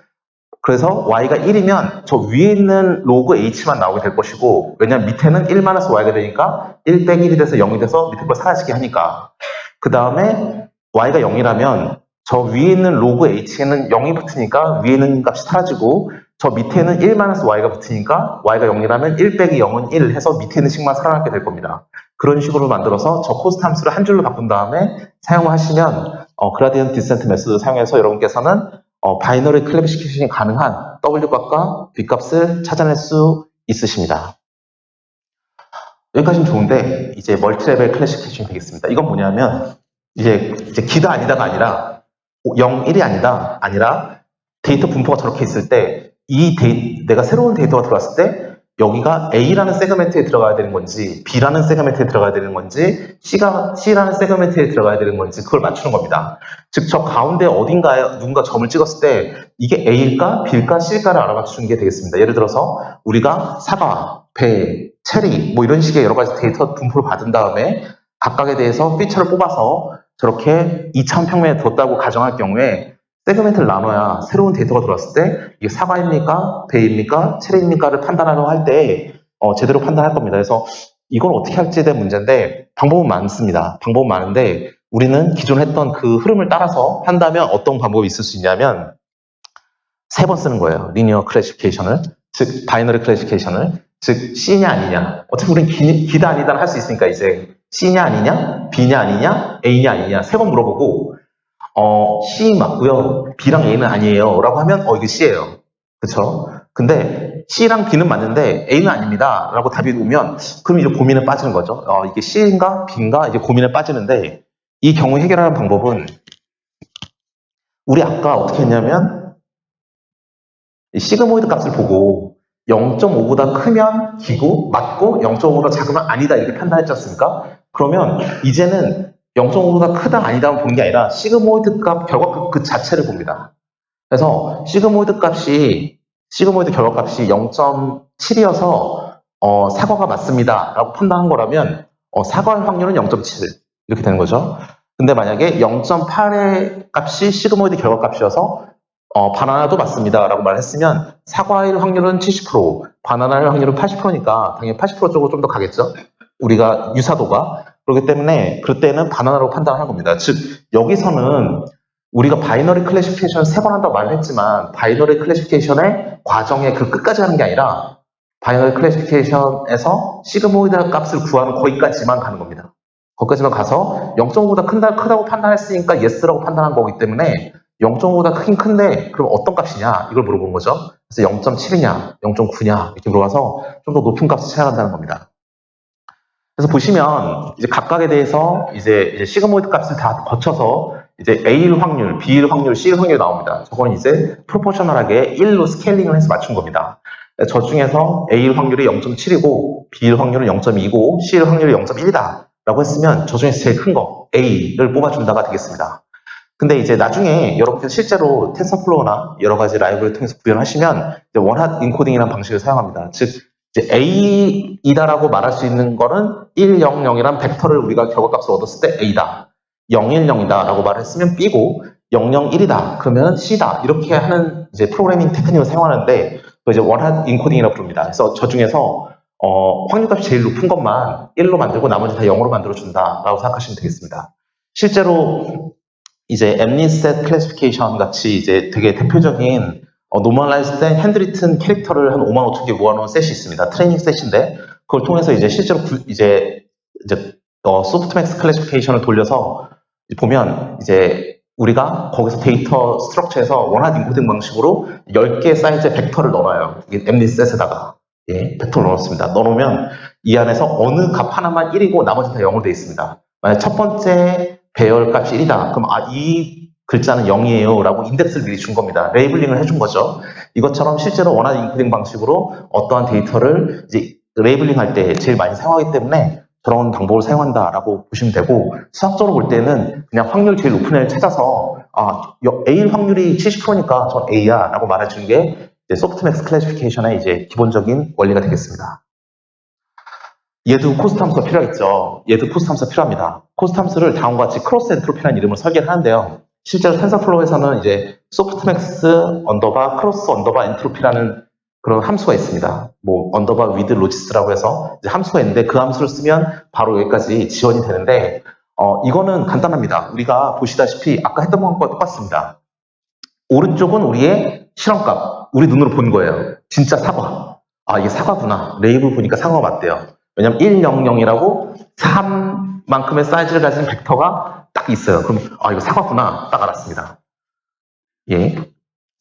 그래서 y가 1이면 저 위에 있는 로그 h만 나오게 될 것이고 왜냐면 밑에는 1-y가 되니까 1 빼기 1이 돼서 0이 돼서 밑에 걸 사라지게 하니까 그 다음에 y가 0이라면 저 위에 있는 로그 h에는 0이 붙으니까 위에 있는 값이 사라지고 저 밑에는 1-y가 붙으니까 y가 0이라면 1 빼기 0은 1 해서 밑에 있는 식만 살아남게 될 겁니다. 그런 식으로 만들어서 저 코스트 함수를 한 줄로 바꾼 다음에 사용하시면 그라디언트 디센트 메소드 사용해서 여러분께서는 바이너리 클래시피케이션이 가능한 W값과 B값을 찾아낼 수 있으십니다. 여기까지는 좋은데 이제 멀티레벨 클래시피케이션이 되겠습니다. 이건 뭐냐면 이제 기다 아니다가 아니라 0, 1이 아니라 데이터 분포가 저렇게 있을 때 내가 새로운 데이터가 들어왔을 때 여기가 A라는 세그멘트에 들어가야 되는 건지 B라는 세그멘트에 들어가야 되는 건지 C라는 세그멘트에 들어가야 되는 건지 그걸 맞추는 겁니다. 즉 저 가운데 어딘가에 누군가 점을 찍었을 때 이게 A일까 B일까 C일까를 알아맞추는 게 되겠습니다. 예를 들어서 우리가 사과, 배, 체리 뭐 이런 식의 여러 가지 데이터 분포를 받은 다음에 각각에 대해서 피처를 뽑아서 저렇게 2차원 평면에 뒀다고 가정할 경우에 세그멘트를 나눠야 새로운 데이터가 들어왔을 때 이게 사과입니까? 배입니까? 체리입니까?를 판단하려고 할 때 제대로 판단할 겁니다. 그래서 이걸 어떻게 할지에 대한 문제인데 방법은 많습니다. 방법은 많은데 우리는 기존 했던 그 흐름을 따라서 한다면 어떤 방법이 있을 수 있냐면 3번 쓰는 거예요. 리니어 클래시피케이션을, 즉 바이너리 클래시피케이션을, 즉 C냐 아니냐. 어차피 우리는 기다 아니다를 할 수 있으니까 이제 C냐 아니냐, B냐 아니냐, A냐 아니냐 3번 물어보고 C 맞고요. B랑 A는 아니에요. 라고 하면 이게 C예요. 그쵸? 근데 C랑 B는 맞는데 A는 아닙니다. 라고 답이 오면 그럼 이제 고민에 빠지는 거죠. 이게 C인가 B인가 이제 고민에 빠지는데 이 경우 해결하는 방법은 우리 아까 어떻게 했냐면 이 시그모이드 값을 보고 0.5보다 크면 기고 맞고 0.5보다 작으면 아니다 이렇게 판단했지 않습니까? 그러면 이제는 0.5보다 크다 아니다만 보는 게 아니라 시그모이드 값 결과값 그 자체를 봅니다. 그래서 시그모이드 결과값이 0.7이어서 사과가 맞습니다 라고 판단한 거라면 사과할 확률은 0.7 이렇게 되는 거죠. 근데 만약에 0.8의 값이 시그모이드 결과값이어서 바나나도 맞습니다 라고 말했으면 사과일 확률은 70%, 바나나일 확률은 80%니까 당연히 80% 쪽으로 좀 더 가겠죠. 우리가 유사도가. 그렇기 때문에 그때는 바나나로 판단하는 겁니다. 즉 여기서는 우리가 바이너리 클래시피케이션을 3번 한다고 말을 했지만 바이너리 클래시피케이션의 과정의 그 끝까지 하는 게 아니라 바이너리 클래시피케이션에서 시그모이드 값을 구하는 거기까지만 가는 겁니다. 거기까지만 가서 0.5보다 크다고 판단했으니까 yes라고 판단한 거기 때문에 0.5보다 크긴 큰데 그럼 어떤 값이냐 이걸 물어보는 거죠. 그래서 0.7이냐 0.9냐 이렇게 물어봐서 좀 더 높은 값을 찾아간다는 겁니다. 그래서 보시면 이제 각각에 대해서 이제 시그모이드 값을 다 거쳐서 이제 A일 확률, B일 확률, C일 확률이 나옵니다. 저건 이제 프로포셔널하게 1로 스케일링을 해서 맞춘 겁니다. 저 중에서 A일 확률이 0.7이고 B일 확률은 0.2고 C일 확률이 0.1이다 라고 했으면 저 중에서 제일 큰 거 A를 뽑아준다가 되겠습니다. 근데 이제 나중에 여러분들 실제로 텐서플로우나 여러 가지 라이브러리를 통해서 구현하시면 원핫 인코딩이라는 방식을 사용합니다. 즉 이제 A이다라고 말할 수 있는 거는 1, 0, 0이란 벡터를 우리가 결과값을 얻었을 때 A다. 0, 1, 0이다라고 말했으면 B고 0, 0, 1이다. 그러면 C다. 이렇게 하는 이제 프로그래밍 테크닉을 사용하는데 이제 원핫 인코딩이라고 부릅니다. 그래서 저 중에서 확률값이 제일 높은 것만 1로 만들고 나머지 다 0으로 만들어준다라고 생각하시면 되겠습니다. 실제로 이제 엠니셋 클래시피케이션 같이 이제 되게 대표적인 노멀라이즈 된 핸드리튼 캐릭터를 한 5만 5천 개 모아놓은 셋이 있습니다. 트레이닝 셋인데 그걸 통해서 이제 실제로 이제 소프트맥스 클래시피케이션을 돌려서 보면 이제 우리가 거기서 데이터 스트럭처에서 원하는 인코딩 방식으로 10개의 사이즈의 벡터를 넣어놔요. 엠니셋에다가 벡터를 넣었습니다. 넣어놓으면 이 안에서 어느 값 하나만 1이고 나머지 다 0으로 되어 있습니다. 만약 첫 번째 배열 값이 1이다. 그럼 이 글자는 0이에요 라고 인덱스를 미리 준 겁니다. 레이블링을 해준 거죠. 이것처럼 실제로 원하는 인코딩 방식으로 어떠한 데이터를 이제 레이블링 할 때 제일 많이 사용하기 때문에 저런 방법을 사용한다라고 보시면 되고, 수학적으로 볼 때는 그냥 확률 제일 높은 애를 찾아서 A일 확률이 70%니까 전 A야 라고 말해주는 게 소프트맥스 클래시피케이션의 이제 기본적인 원리가 되겠습니다. 얘도 코스트 함수가 필요하겠죠. 얘도 코스트 함수가 필요합니다. 코스트 함수를 다음과 같이 크로스 엔트로피라는 이름으로 설계를 하는데요. 실제로 텐서플로우에서는 이제 소프트맥스 언더바 크로스 언더바 엔트로피라는 그런 함수가 있습니다. 뭐 언더바 위드 로지스라고 해서 이제 함수가 있는데 그 함수를 쓰면 바로 여기까지 지원이 되는데 이거는 간단합니다. 우리가 보시다시피 아까 했던 것과 똑같습니다. 오른쪽은 우리의 실험값, 우리 눈으로 본 거예요. 진짜 사과. 이게 사과구나. 레이블 보니까 사과가 맞대요. 왜냐면 1, 0, 0이라고 3만큼의 사이즈를 가진 벡터가 딱 있어요. 그럼 이거 사과구나 딱 알았습니다.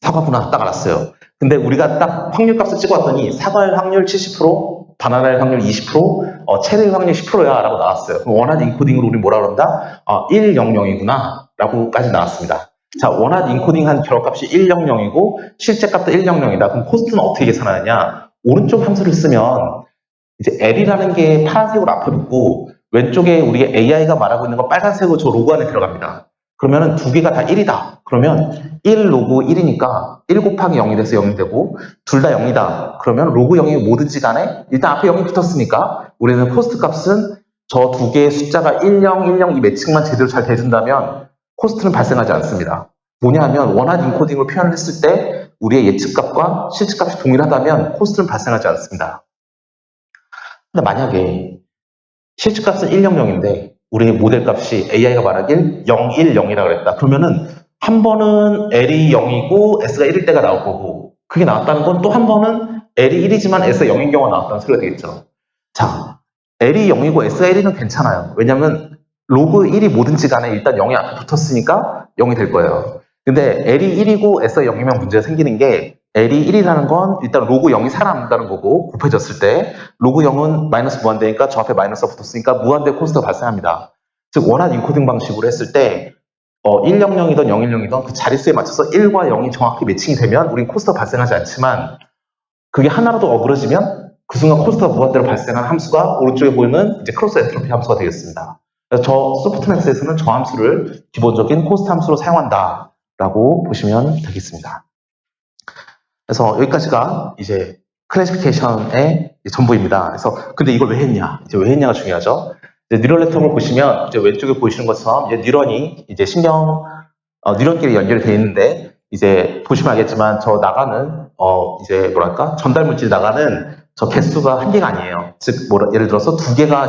사과구나 딱 알았어요. 근데 우리가 딱 확률값을 찍어왔더니 사과일 확률 70%, 바나나일 확률 20%, 체리일 확률 10%야 라고 나왔어요. 그럼 원하는 인코딩으로 우리 뭐라 그런다? 1, 0, 0이구나 라고까지 나왔습니다. 자, 원하는 인코딩한 결과값이 1, 0, 0이고 실제 값도 1, 0, 0이다. 그럼 코스트는 어떻게 계산하느냐? 오른쪽 함수를 쓰면 이제 L이라는 게 파란색으로 앞에 붙고 왼쪽에 우리가 AI가 말하고 있는 건 빨간색으로 저 로그 안에 들어갑니다. 그러면은 두 개가 다 1이다. 그러면 1 로그 1이니까 1 곱하기 0이 돼서 0이 되고 둘 다 0이다. 그러면 로그 0이 뭐든지 간에 일단 앞에 0이 붙었으니까 우리는 코스트 값은 저 두 개의 숫자가 10, 10 이 매칭만 제대로 잘 돼준다면 코스트는 발생하지 않습니다. 뭐냐 하면 원한 인코딩을 표현을 했을 때 우리의 예측값과 실측값이 동일하다면 코스트는 발생하지 않습니다. 근데 만약에 실측값은 1, 0, 0인데 우리의 모델값이 AI가 말하길 0, 1, 0이라고 그랬다. 그러면은 한 번은 L이 0이고 S가 1일 때가 나올 거고 그게 나왔다는 건 또 한 번은 L이 1이지만 S가 0인 경우가 나왔다는 소리가 되겠죠. 자, L이 0이고 S가 1이면 괜찮아요. 왜냐면 로그 1이 뭐든지 간에 일단 0이 앞에 붙었으니까 0이 될 거예요. 근데 L이 1이고 S가 0이면 문제가 생기는 게 L이 1이라는 건 일단 로그 0이 살아남는다는 거고 곱해졌을 때 로그 0은 마이너스 무한대니까 저 앞에 마이너스가 붙었으니까 무한대 코스트가 발생합니다. 즉 원한 인코딩 방식으로 했을 때 100이든 010이든 그 자릿수에 맞춰서 1과 0이 정확히 매칭이 되면 우린 코스트가 발생하지 않지만 그게 하나라도 어그러지면 그 순간 코스트가 무한대로 발생하는 함수가 오른쪽에 보이는 이제 크로스 엔트로피 함수가 되겠습니다. 그래서 저 소프트맥스에서는 저 함수를 기본적인 코스트 함수로 사용한다라고 보시면 되겠습니다. 그래서 여기까지가 이제 클래시피케이션의 전부입니다. 그래서 근데 이걸 왜 했냐? 이제 왜 했냐가 중요하죠. 이제 뉴럴 네트워크를 보시면 이제 왼쪽에 보시는 것처럼 이제 뉴런이 이제 뉴런끼리 연결되어 있는데 이제 보시면 알겠지만 저 나가는 이제 뭐랄까 전달 물질 나가는 저 개수가 한계가 아니에요. 즉 예를 들어서 두 개가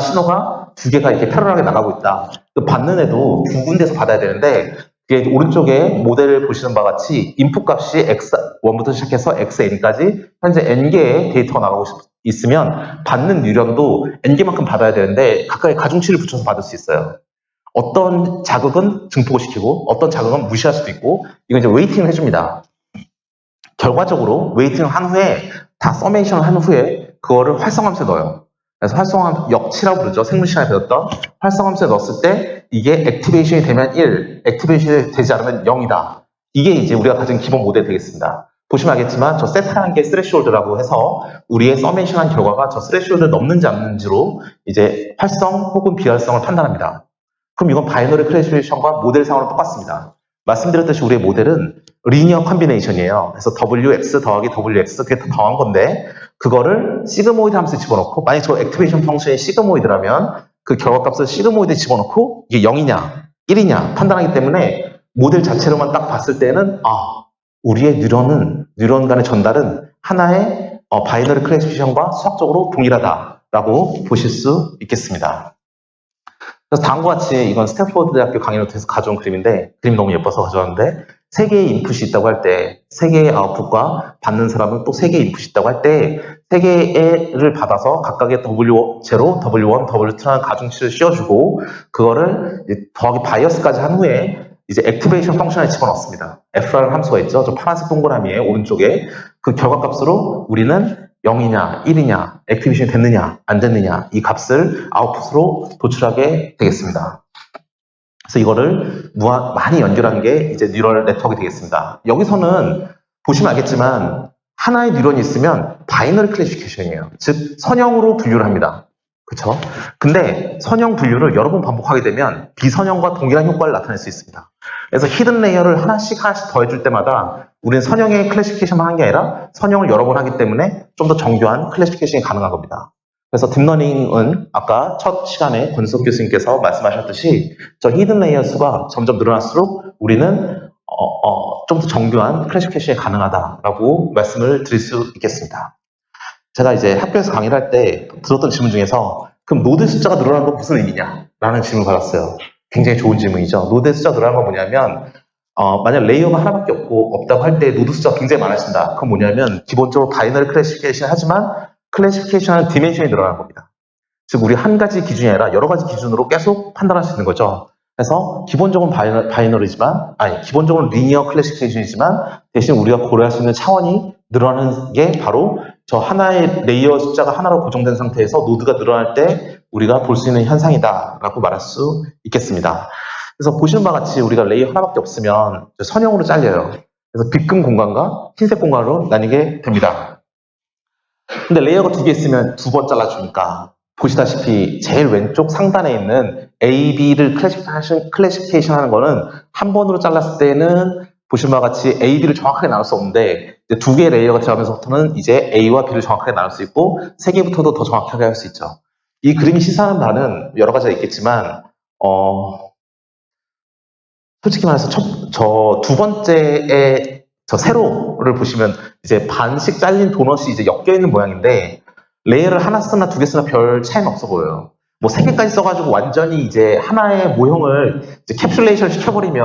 이렇게 패러럴하게 나가고 있다. 받는 애도 두 군데서 받아야 되는데 그게 오른쪽에 모델을 보시는 바와 같이 인풋 값이 x1부터 시작해서 xn까지 현재 n개의 데이터가 나가고 있으면 받는 뉴런도 n개만큼 받아야 되는데 각각의 가중치를 붙여서 받을 수 있어요. 어떤 자극은 증폭을 시키고 어떤 자극은 무시할 수도 있고 이건 이제 웨이팅을 해줍니다. 결과적으로 웨이팅을 한 후에 다 서메이션을 한 후에 그거를 활성함수에 넣어요. 그래서 활성함 역치라고 부르죠. 생물 시간에 배웠던 활성함수에 넣었을 때 이게 액티베이션이 되면 1, 액티베이션이 되지 않으면 0이다. 이게 이제 우리가 가진 기본 모델이 되겠습니다. 보시면 알겠지만 저 세타라는 게 스레시홀드라고 해서 우리의 서메이션한 결과가 저 스레시홀드를 넘는지 안 넘는지로 이제 활성 혹은 비활성을 판단합니다. 그럼 이건 바이너리 클래시피케이션과 모델상으로 똑같습니다. 말씀드렸듯이 우리의 모델은 리니어 컨비네이션이에요. 그래서 WX 더하기 WX 그게 다 더한 건데 그거를 시그모이드 함수에 집어넣고 만약 저 액티베이션 펑션이 시그모이드라면 그 결과값을 시그모이드에 집어넣고 이게 0이냐 1이냐 판단하기 때문에 모델 자체로만 딱 봤을 때는 우리의 뉴런 간의 전달은 하나의 바이너리 클래시피케이션과 수학적으로 동일하다라고 보실 수 있겠습니다. 그래서 다음과 같이 이건 스탠포드 대학교 강의 노트에서 가져온 그림인데 그림이 너무 예뻐서 가져왔는데 세 개의 인풋이 있다고 할 때 세 개의 아웃풋과 받는 사람은 또 세 개의 인풋이 있다고 할 때 세 개를 받아서 각각의 W0, W1, W2라는 가중치를 씌워주고 그거를 더하기 바이어스까지 한 후에 이제 액티베이션 펑션에 집어넣습니다. F라는 함수가 있죠. 저 파란색 동그라미에 오른쪽에 그 결과값으로 우리는 0이냐, 1이냐, 액티베이션이 됐느냐, 안 됐느냐 이 값을 아웃풋으로 도출하게 되겠습니다. 그래서 이거를 많이 연결한 게 이제 뉴럴 네트워크가 되겠습니다. 여기서는 보시면 알겠지만 하나의 뉴런이 있으면 바이너리 클래시피케이션이에요. 즉 선형으로 분류를 합니다. 그렇죠? 근데 선형 분류를 여러 번 반복하게 되면 비선형과 동일한 효과를 나타낼 수 있습니다. 그래서 히든 레이어를 하나씩 더해줄 때마다 우리는 선형의 클래시피케이션만 한 게 아니라 선형을 여러 번 하기 때문에 좀 더 정교한 클래시피케이션이 가능한 겁니다. 그래서 딥러닝은 아까 첫 시간에 권석 교수님께서 말씀하셨듯이 저 히든 레이어 수가 점점 늘어날수록 우리는 좀 더 정교한 클래시피케이션이 가능하다라고 말씀을 드릴 수 있겠습니다. 제가 이제 학교에서 강의를 할 때 들었던 질문 중에서 그럼 노드 숫자가 늘어나는 건 무슨 의미냐? 라는 질문을 받았어요. 굉장히 좋은 질문이죠. 노드 숫자가 늘어나는 건 뭐냐면 만약 레이어가 하나밖에 없다고 할 때 노드 숫자가 굉장히 많아진다. 그건 뭐냐면 기본적으로 바이너리 클래시피케이션 하지만 클래시피케이션은 디멘션이 늘어나는 겁니다. 즉 우리 한 가지 기준이 아니라 여러 가지 기준으로 계속 판단할 수 있는 거죠. 그래서 기본적으로 기본적으로 리니어 클래시피케이션이지만 대신 우리가 고려할 수 있는 차원이 늘어나는 게 바로 저 하나의 레이어 숫자가 하나로 고정된 상태에서 노드가 늘어날 때 우리가 볼 수 있는 현상이다라고 말할 수 있겠습니다. 그래서 보시는 바와 같이 우리가 레이어 하나밖에 없으면 선형으로 잘려요. 그래서 빗금 공간과 흰색 공간으로 나뉘게 됩니다. 근데 레이어가 두 개 있으면 두 번 잘라주니까 보시다시피 제일 왼쪽 상단에 있는 A, B를 클래시피케이션 하는 거는 한 번으로 잘랐을 때는 보시는 바와 같이 A, B를 정확하게 나눌 수 없는데 이제 두 개의 레이어가 들어가면서부터는 이제 A와 B를 정확하게 나눌 수 있고 세 개부터도 더 정확하게 할 수 있죠. 이 그림이 시사하는 바는 여러 가지가 있겠지만 솔직히 말해서 저 두 번째의 저 세로를 보시면 이제 반씩 잘린 도넛이 이제 엮여 있는 모양인데 레이어를 하나 쓰나 두 개 쓰나 별 차이는 없어 보여요. 뭐 세 개까지 써가지고 완전히 이제 하나의 모형을 이제 캡슐레이션 시켜버리면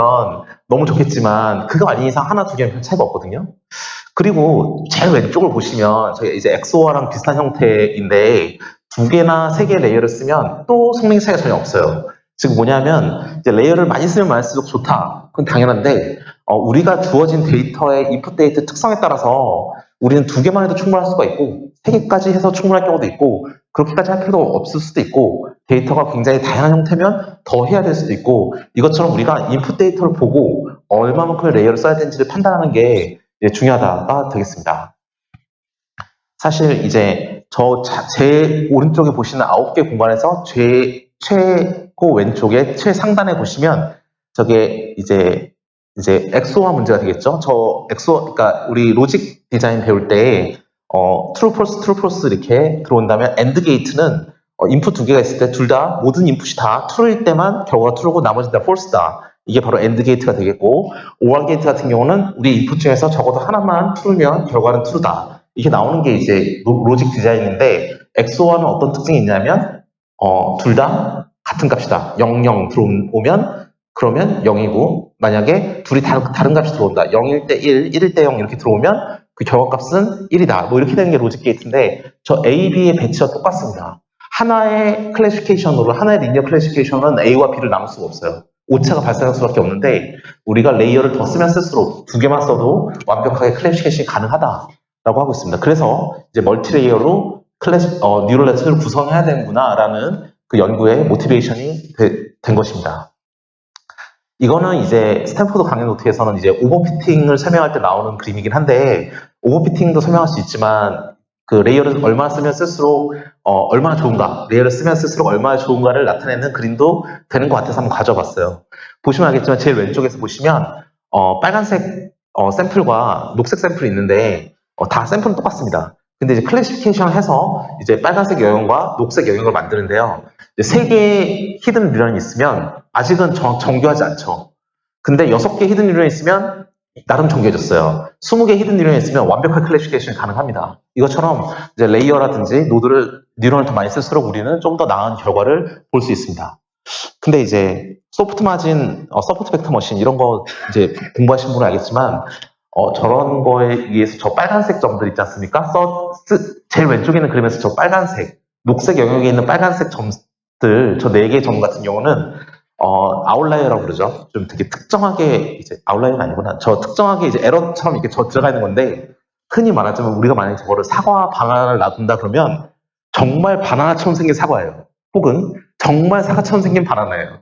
너무 좋겠지만 그거 아닌 이상 하나 두 개는 별 차이가 없거든요. 그리고 제일 왼쪽을 보시면 저희 이제 엑소어랑 비슷한 형태인데 두 개나 세 개 레이어를 쓰면 또 성능 차이가 전혀 없어요. 즉 뭐냐면 이제 레이어를 많이 쓰면 많을수록 좋다. 그건 당연한데 우리가 주어진 데이터의 인풋 데이터 특성에 따라서 우리는 두 개만 해도 충분할 수가 있고 세 개까지 해서 충분할 경우도 있고 그렇게까지 할 필요도 없을 수도 있고 데이터가 굉장히 다양한 형태면 더 해야 될 수도 있고 이것처럼 우리가 인풋 데이터를 보고 얼마만큼의 레이어를 써야 되는지를 판단하는 게 중요하다가 되겠습니다. 사실 이제 제 오른쪽에 보시는 9개 공간에서 최고 왼쪽에 최상단에 보시면 저게 이제 엑소어 문제가 되겠죠. 그러니까 우리 로직 디자인 배울 때 true false 이렇게 들어온다면 AND 게이트는 인풋 두 개가 있을 때 둘 다 모든 인풋이 다 true일 때만 결과가 true고 나머지는 다 false다. 이게 바로 AND 게이트가 되겠고 OR 게이트 같은 경우는 우리 인풋 중에서 적어도 하나만 true면 결과는 true다. 이게 나오는 게 이제 로직 디자인인데 엑소어는 어떤 특징이 있냐면 둘 다 같은 값이다. 0, 0 들어오면 그러면 0이고 만약에 둘이 다른 값이 들어온다. 0일 때 1, 1일 때 0 이렇게 들어오면 그 결과값은 1이다. 뭐 이렇게 되는 게 로직 게이트인데 저 A, B의 배치와 똑같습니다. 하나의 클래시피케이션으로 하나의 리니어 클래시피케이션은 A와 B를 나눌 수가 없어요. 오차가 발생할 수밖에 없는데 우리가 레이어를 더 쓰면 쓸수록 두 개만 써도 완벽하게 클래시피케이션이 가능하다라고 하고 있습니다. 그래서 이제 멀티레이어로 뉴럴 네트워크를 구성해야 되는구나라는 그 연구의 모티베이션이 된 것입니다. 이거는 이제 스탠포드 강의 노트에서는 이제 오버피팅을 설명할 때 나오는 그림이긴 한데 오버피팅도 설명할 수 있지만 그 레이어를 얼마나 쓰면 쓸수록 얼마나 좋은가, 레이어를 쓰면 쓸수록 얼마나 좋은가를 나타내는 그림도 되는 것 같아서 한번 가져봤어요. 보시면 알겠지만 제일 왼쪽에서 보시면 빨간색 샘플과 녹색 샘플이 있는데 다 샘플은 똑같습니다. 근데 이제 클래시피케이션을 해서 이제 빨간색 영역과 녹색 영역을 만드는데요. 세 개의 히든 뉴런이 있으면 아직은 정교하지 않죠. 근데 6개 히든 뉴런이 있으면 나름 정교해졌어요. 20개 히든 뉴런이 있으면 완벽한 클래시피케이션이 가능합니다. 이것처럼 이제 레이어라든지 뉴런을 더 많이 쓸수록 우리는 좀 더 나은 결과를 볼 수 있습니다. 근데 이제 소프트 마진, 서포트 벡터 머신 이런 거 이제 공부하신 분은 알겠지만 저런 거에 의해서 저 빨간색 점들 있지 않습니까? 제일 왼쪽에 있는 그림에서 저 빨간색, 녹색 영역에 있는 빨간색 점들, 저 4개의 점 같은 경우는 아웃라이어라고 그러죠. 좀 되게 특정하게, 이제 아웃라이어는 아니구나. 저 특정하게 이제 에러처럼 이렇게 저 들어가 있는 건데, 흔히 말하자면 우리가 만약에 저거를 사과, 바나나를 놔둔다 그러면 정말 바나나처럼 생긴 사과예요. 혹은 정말 사과처럼 생긴 바나나예요.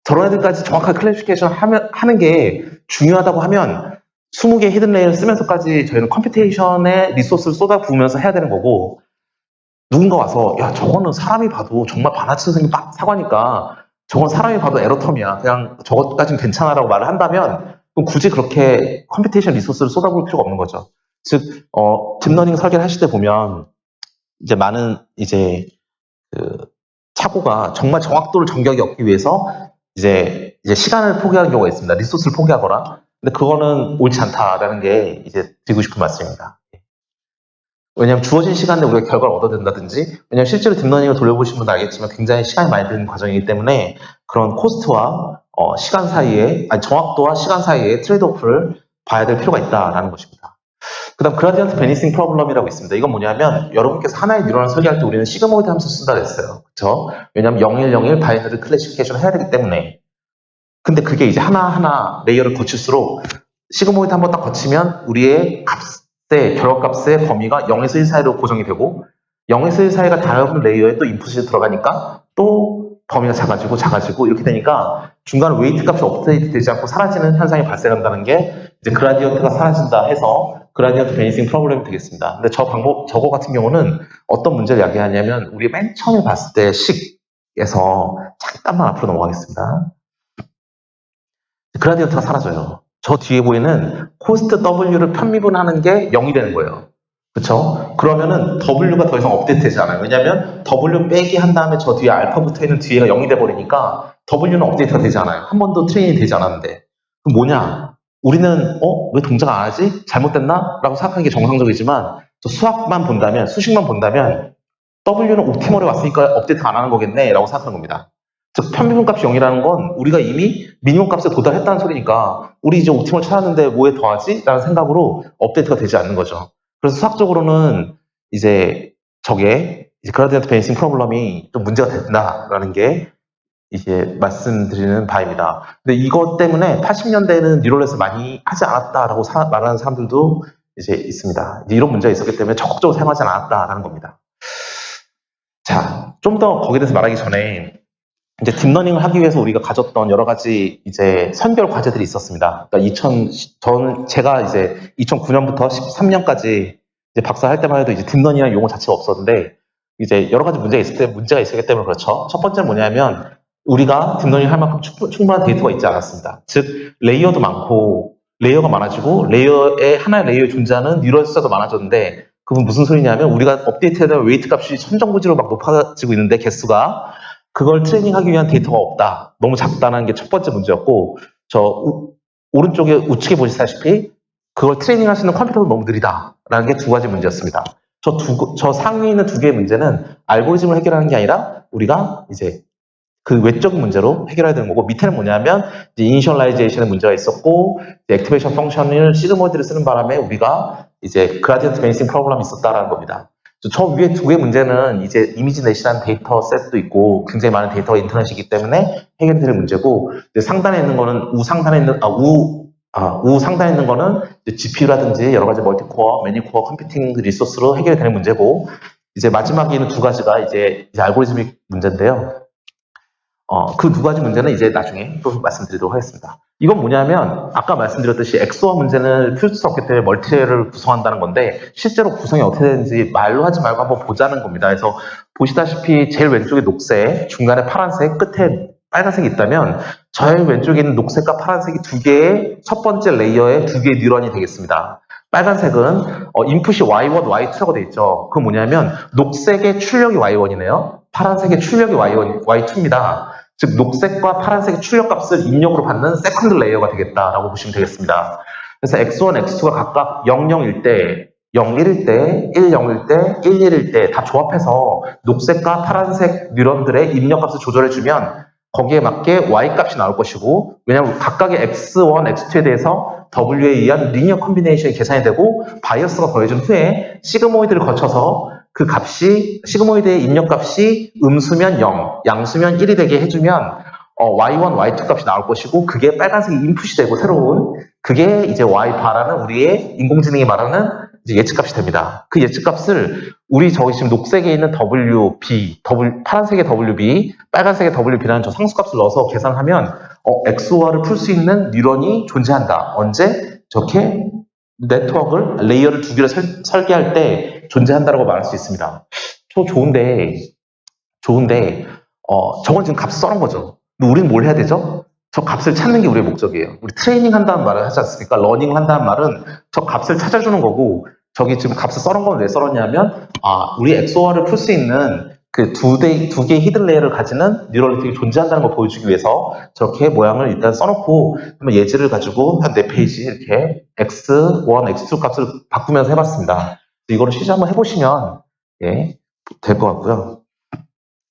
저런 애들까지 정확하게 클래시피케이션 하는 게 중요하다고 하면 20개 히든 레이어를 쓰면서까지 저희는 컴퓨테이션에 리소스를 쏟아부으면서 해야 되는 거고, 누군가 와서 야 저거는 사람이 봐도 정말 바나나처럼 생긴 사과니까 저건 사람이 봐도 에러텀이야. 그냥 저것까지는 괜찮아라고 말을 한다면 그럼 굳이 그렇게 컴퓨테이션 리소스를 쏟아부을 필요가 없는 거죠. 즉, 딥러닝 설계를 하실 때 보면 이제 많은 이제 그 착오가 정말 정확도를 정교하게 얻기 위해서 이제 시간을 포기하는 경우가 있습니다. 리소스를 포기하거나. 근데 그거는 옳지 않다라는 게 이제 드리고 싶은 말씀입니다. 왜냐하면 주어진 시간 내에 우리가 결과를 얻어낸다든지, 왜냐하면 실제로 딥러닝을 돌려보신 분은 알겠지만 굉장히 시간이 많이 드는 과정이기 때문에 그런 코스트와 시간 사이에, 아니 정확도와 시간 사이에 트레이드오프를 봐야 될 필요가 있다라는 것입니다. 그 다음 그라디언트 베니싱 프로블럼이라고 있습니다. 이건 뭐냐면 여러분께서 하나의 뉴런을 설계할 때 우리는 시그모이드 함수 쓴다 그랬어요. 그렇죠? 왜냐하면 0101 바이너리 클래시피케이션을 해야 되기 때문에. 근데 그게 이제 하나하나 레이어를 거칠수록 시그모이드 한번 딱 거치면 우리의 결과값의 범위가 0에서 1 사이로 고정이 되고 0에서 1 사이가 다음 레이어에 또 인풋이 들어가니까 또 범위가 작아지고 이렇게 되니까 중간 웨이트 값이 업데이트 되지 않고 사라지는 현상이 발생한다는 게 이제 그라디언트가 사라진다 해서 그라디언트 베니싱 프로블렘이 되겠습니다. 근데 저거 같은 경우는 어떤 문제를 야기하냐면 우리 맨 처음에 봤을 때 식에서 잠깐만 앞으로 넘어가겠습니다. 그라디언트가 사라져요. 저 뒤에 보이는 코스트 W를 편미분하는 게 0이 되는 거예요. 그렇죠? 그러면은 W가 더 이상 업데이트 되지 않아요. 왜냐하면 W 빼기 한 다음에 저 뒤에 알파 붙어 있는 뒤에가 0이 돼버리니까 W는 업데이트가 되지 않아요. 한 번도 트레이닝이 되지 않았는데. 그럼 뭐냐? 우리는 왜 동작 안 하지? 잘못됐나? 라고 생각하는 게 정상적이지만 저 수학만 본다면, 수식만 본다면 W는 옵티멀에 왔으니까 업데이트 안 하는 거겠네 라고 생각하는 겁니다. 즉 편미분 값이 0이라는 건 우리가 이미 미니멈 값에 도달했다는 소리니까 우리 이제 옵티멀 찾았는데 뭐에 더하지? 라는 생각으로 업데이트가 되지 않는 거죠. 그래서 수학적으로는 이제 저게 이제 그라디언트 베니싱 프로블럼이 좀 문제가 된다라는 게 이제 말씀드리는 바입니다. 근데 이것 때문에 80년대에는 뉴럴넷을 많이 하지 않았다라고 말하는 사람들도 이제 있습니다. 이제 이런 문제가 있었기 때문에 적극적으로 사용하지 않았다라는 겁니다. 자, 좀 더 거기에 대해서 말하기 전에 이제 딥러닝을 하기 위해서 우리가 가졌던 여러 가지 이제 선별 과제들이 있었습니다. 그러니까 제가 이제 2009년부터 13년까지 이제 박사할 때만 해도 이제 딥러닝이라는 용어 자체가 없었는데 이제 여러 가지 문제가 있었기 때문에 그렇죠. 첫 번째는 뭐냐면 우리가 딥러닝 할 만큼 충분한 데이터가 있지 않았습니다. 즉 레이어도 많고 레이어가 많아지고 하나의 레이어에 존재하는 뉴럴 숫자도 많아졌는데 그건 무슨 소리냐면 우리가 업데이트해야 될 웨이트 값이 천정부지로 막 높아지고 있는데 개수가 그걸 트레이닝하기 위한 데이터가 없다. 너무 작다는 게 첫 번째 문제였고 오른쪽에 우측에 보시다시피 그걸 트레이닝할 수 있는 컴퓨터도 너무 느리다라는 게 두 가지 문제였습니다. 저 상위에 있는 두 개의 문제는 알고리즘을 해결하는 게 아니라 우리가 이제 그 외적인 문제로 해결해야 되는 거고 밑에는 뭐냐면 이니셜라이제이션의 문제가 있었고 액티베이션 펑션을 시그모이드를 쓰는 바람에 우리가 이제 그라디언트 베니싱 프로블럼이 있었다라는 겁니다. 저 위에 두 개의 문제는 이제 이미지넷이라는 데이터 셋도 있고 굉장히 많은 데이터가 인터넷이기 때문에 해결이 될 문제고 상단에 있는 거는 우상단에 있는 거는 GPU라든지 여러 가지 멀티코어, 매니코어 컴퓨팅 리소스로 해결이 되는 문제고 이제 마지막에 있는 두 가지가 이제 알고리즘ik 문제인데요. 그 두 가지 문제는 이제 나중에 또 말씀드리도록 하겠습니다. 이건 뭐냐면 아까 말씀드렸듯이 엑소어 문제는 풀 수 없기 때문에 멀티를 구성한다는 건데 실제로 구성이 어떻게 되는지 말로 하지 말고 한번 보자는 겁니다. 그래서 보시다시피 제일 왼쪽에 녹색, 중간에 파란색, 끝에 빨간색이 있다면 저의 왼쪽에 있는 녹색과 파란색이 두 개의 첫 번째 레이어의 두 개의 뉴런이 되겠습니다. 빨간색은 인풋이 Y1, Y2라고 되어 있죠. 그건 뭐냐면 녹색의 출력이 Y1이네요. 파란색의 출력이 Y2입니다. 즉 녹색과 파란색의 출력 값을 입력으로 받는 세컨드 레이어가 되겠다라고 보시면 되겠습니다. 그래서 X1, X2가 각각 0, 0일 때, 0, 1일 때, 1, 0일 때, 1, 1일 때 다 조합해서 녹색과 파란색 뉴런들의 입력 값을 조절해주면 거기에 맞게 Y 값이 나올 것이고, 왜냐하면 각각의 X1, X2에 대해서 W에 의한 리니어 컴비네이션이 계산이 되고 바이어스가 더해진 후에 시그모이드를 거쳐서 그 값이 시그모이드의 입력 값이 음수면 0, 양수면 1이 되게 해주면 Y1, Y2 값이 나올 것이고 그게 빨간색이 인풋이 되고 새로운 그게 이제 Y바라는 우리의 인공지능이 말하는 이제 예측값이 됩니다. 그 예측값을 우리 저기 지금 녹색에 있는 WB, 파란색의 WB, 빨간색의 WB라는 저 상수값을 넣어서 계산하면 XOR을 풀 수 있는 뉴런이 존재한다. 언제? 저렇게 네트워크를 레이어를 두 개를 설계할 때 존재한다라고 말할 수 있습니다. 좋은데 저건 지금 값을 써놓은 거죠. 근데 우리는 뭘 해야 되죠? 저 값을 찾는 게 우리의 목적이에요. 우리 트레이닝 한다는 말을 하지 않습니까? 러닝을 한다는 말은 저 값을 찾아주는 거고 저기 지금 값을 써놓은 건 왜 써놨냐면 우리 XOR을 풀 수 있는 그 두 개의 히든 레이어를 가지는 뉴럴네트워크가 존재한다는 걸 보여주기 위해서 저렇게 모양을 일단 써놓고 한번 예제를 가지고 한 4페이지 이렇게 X1, X2 값을 바꾸면서 해봤습니다. 이거를 실제 한번 해보시면 될 것 같고요.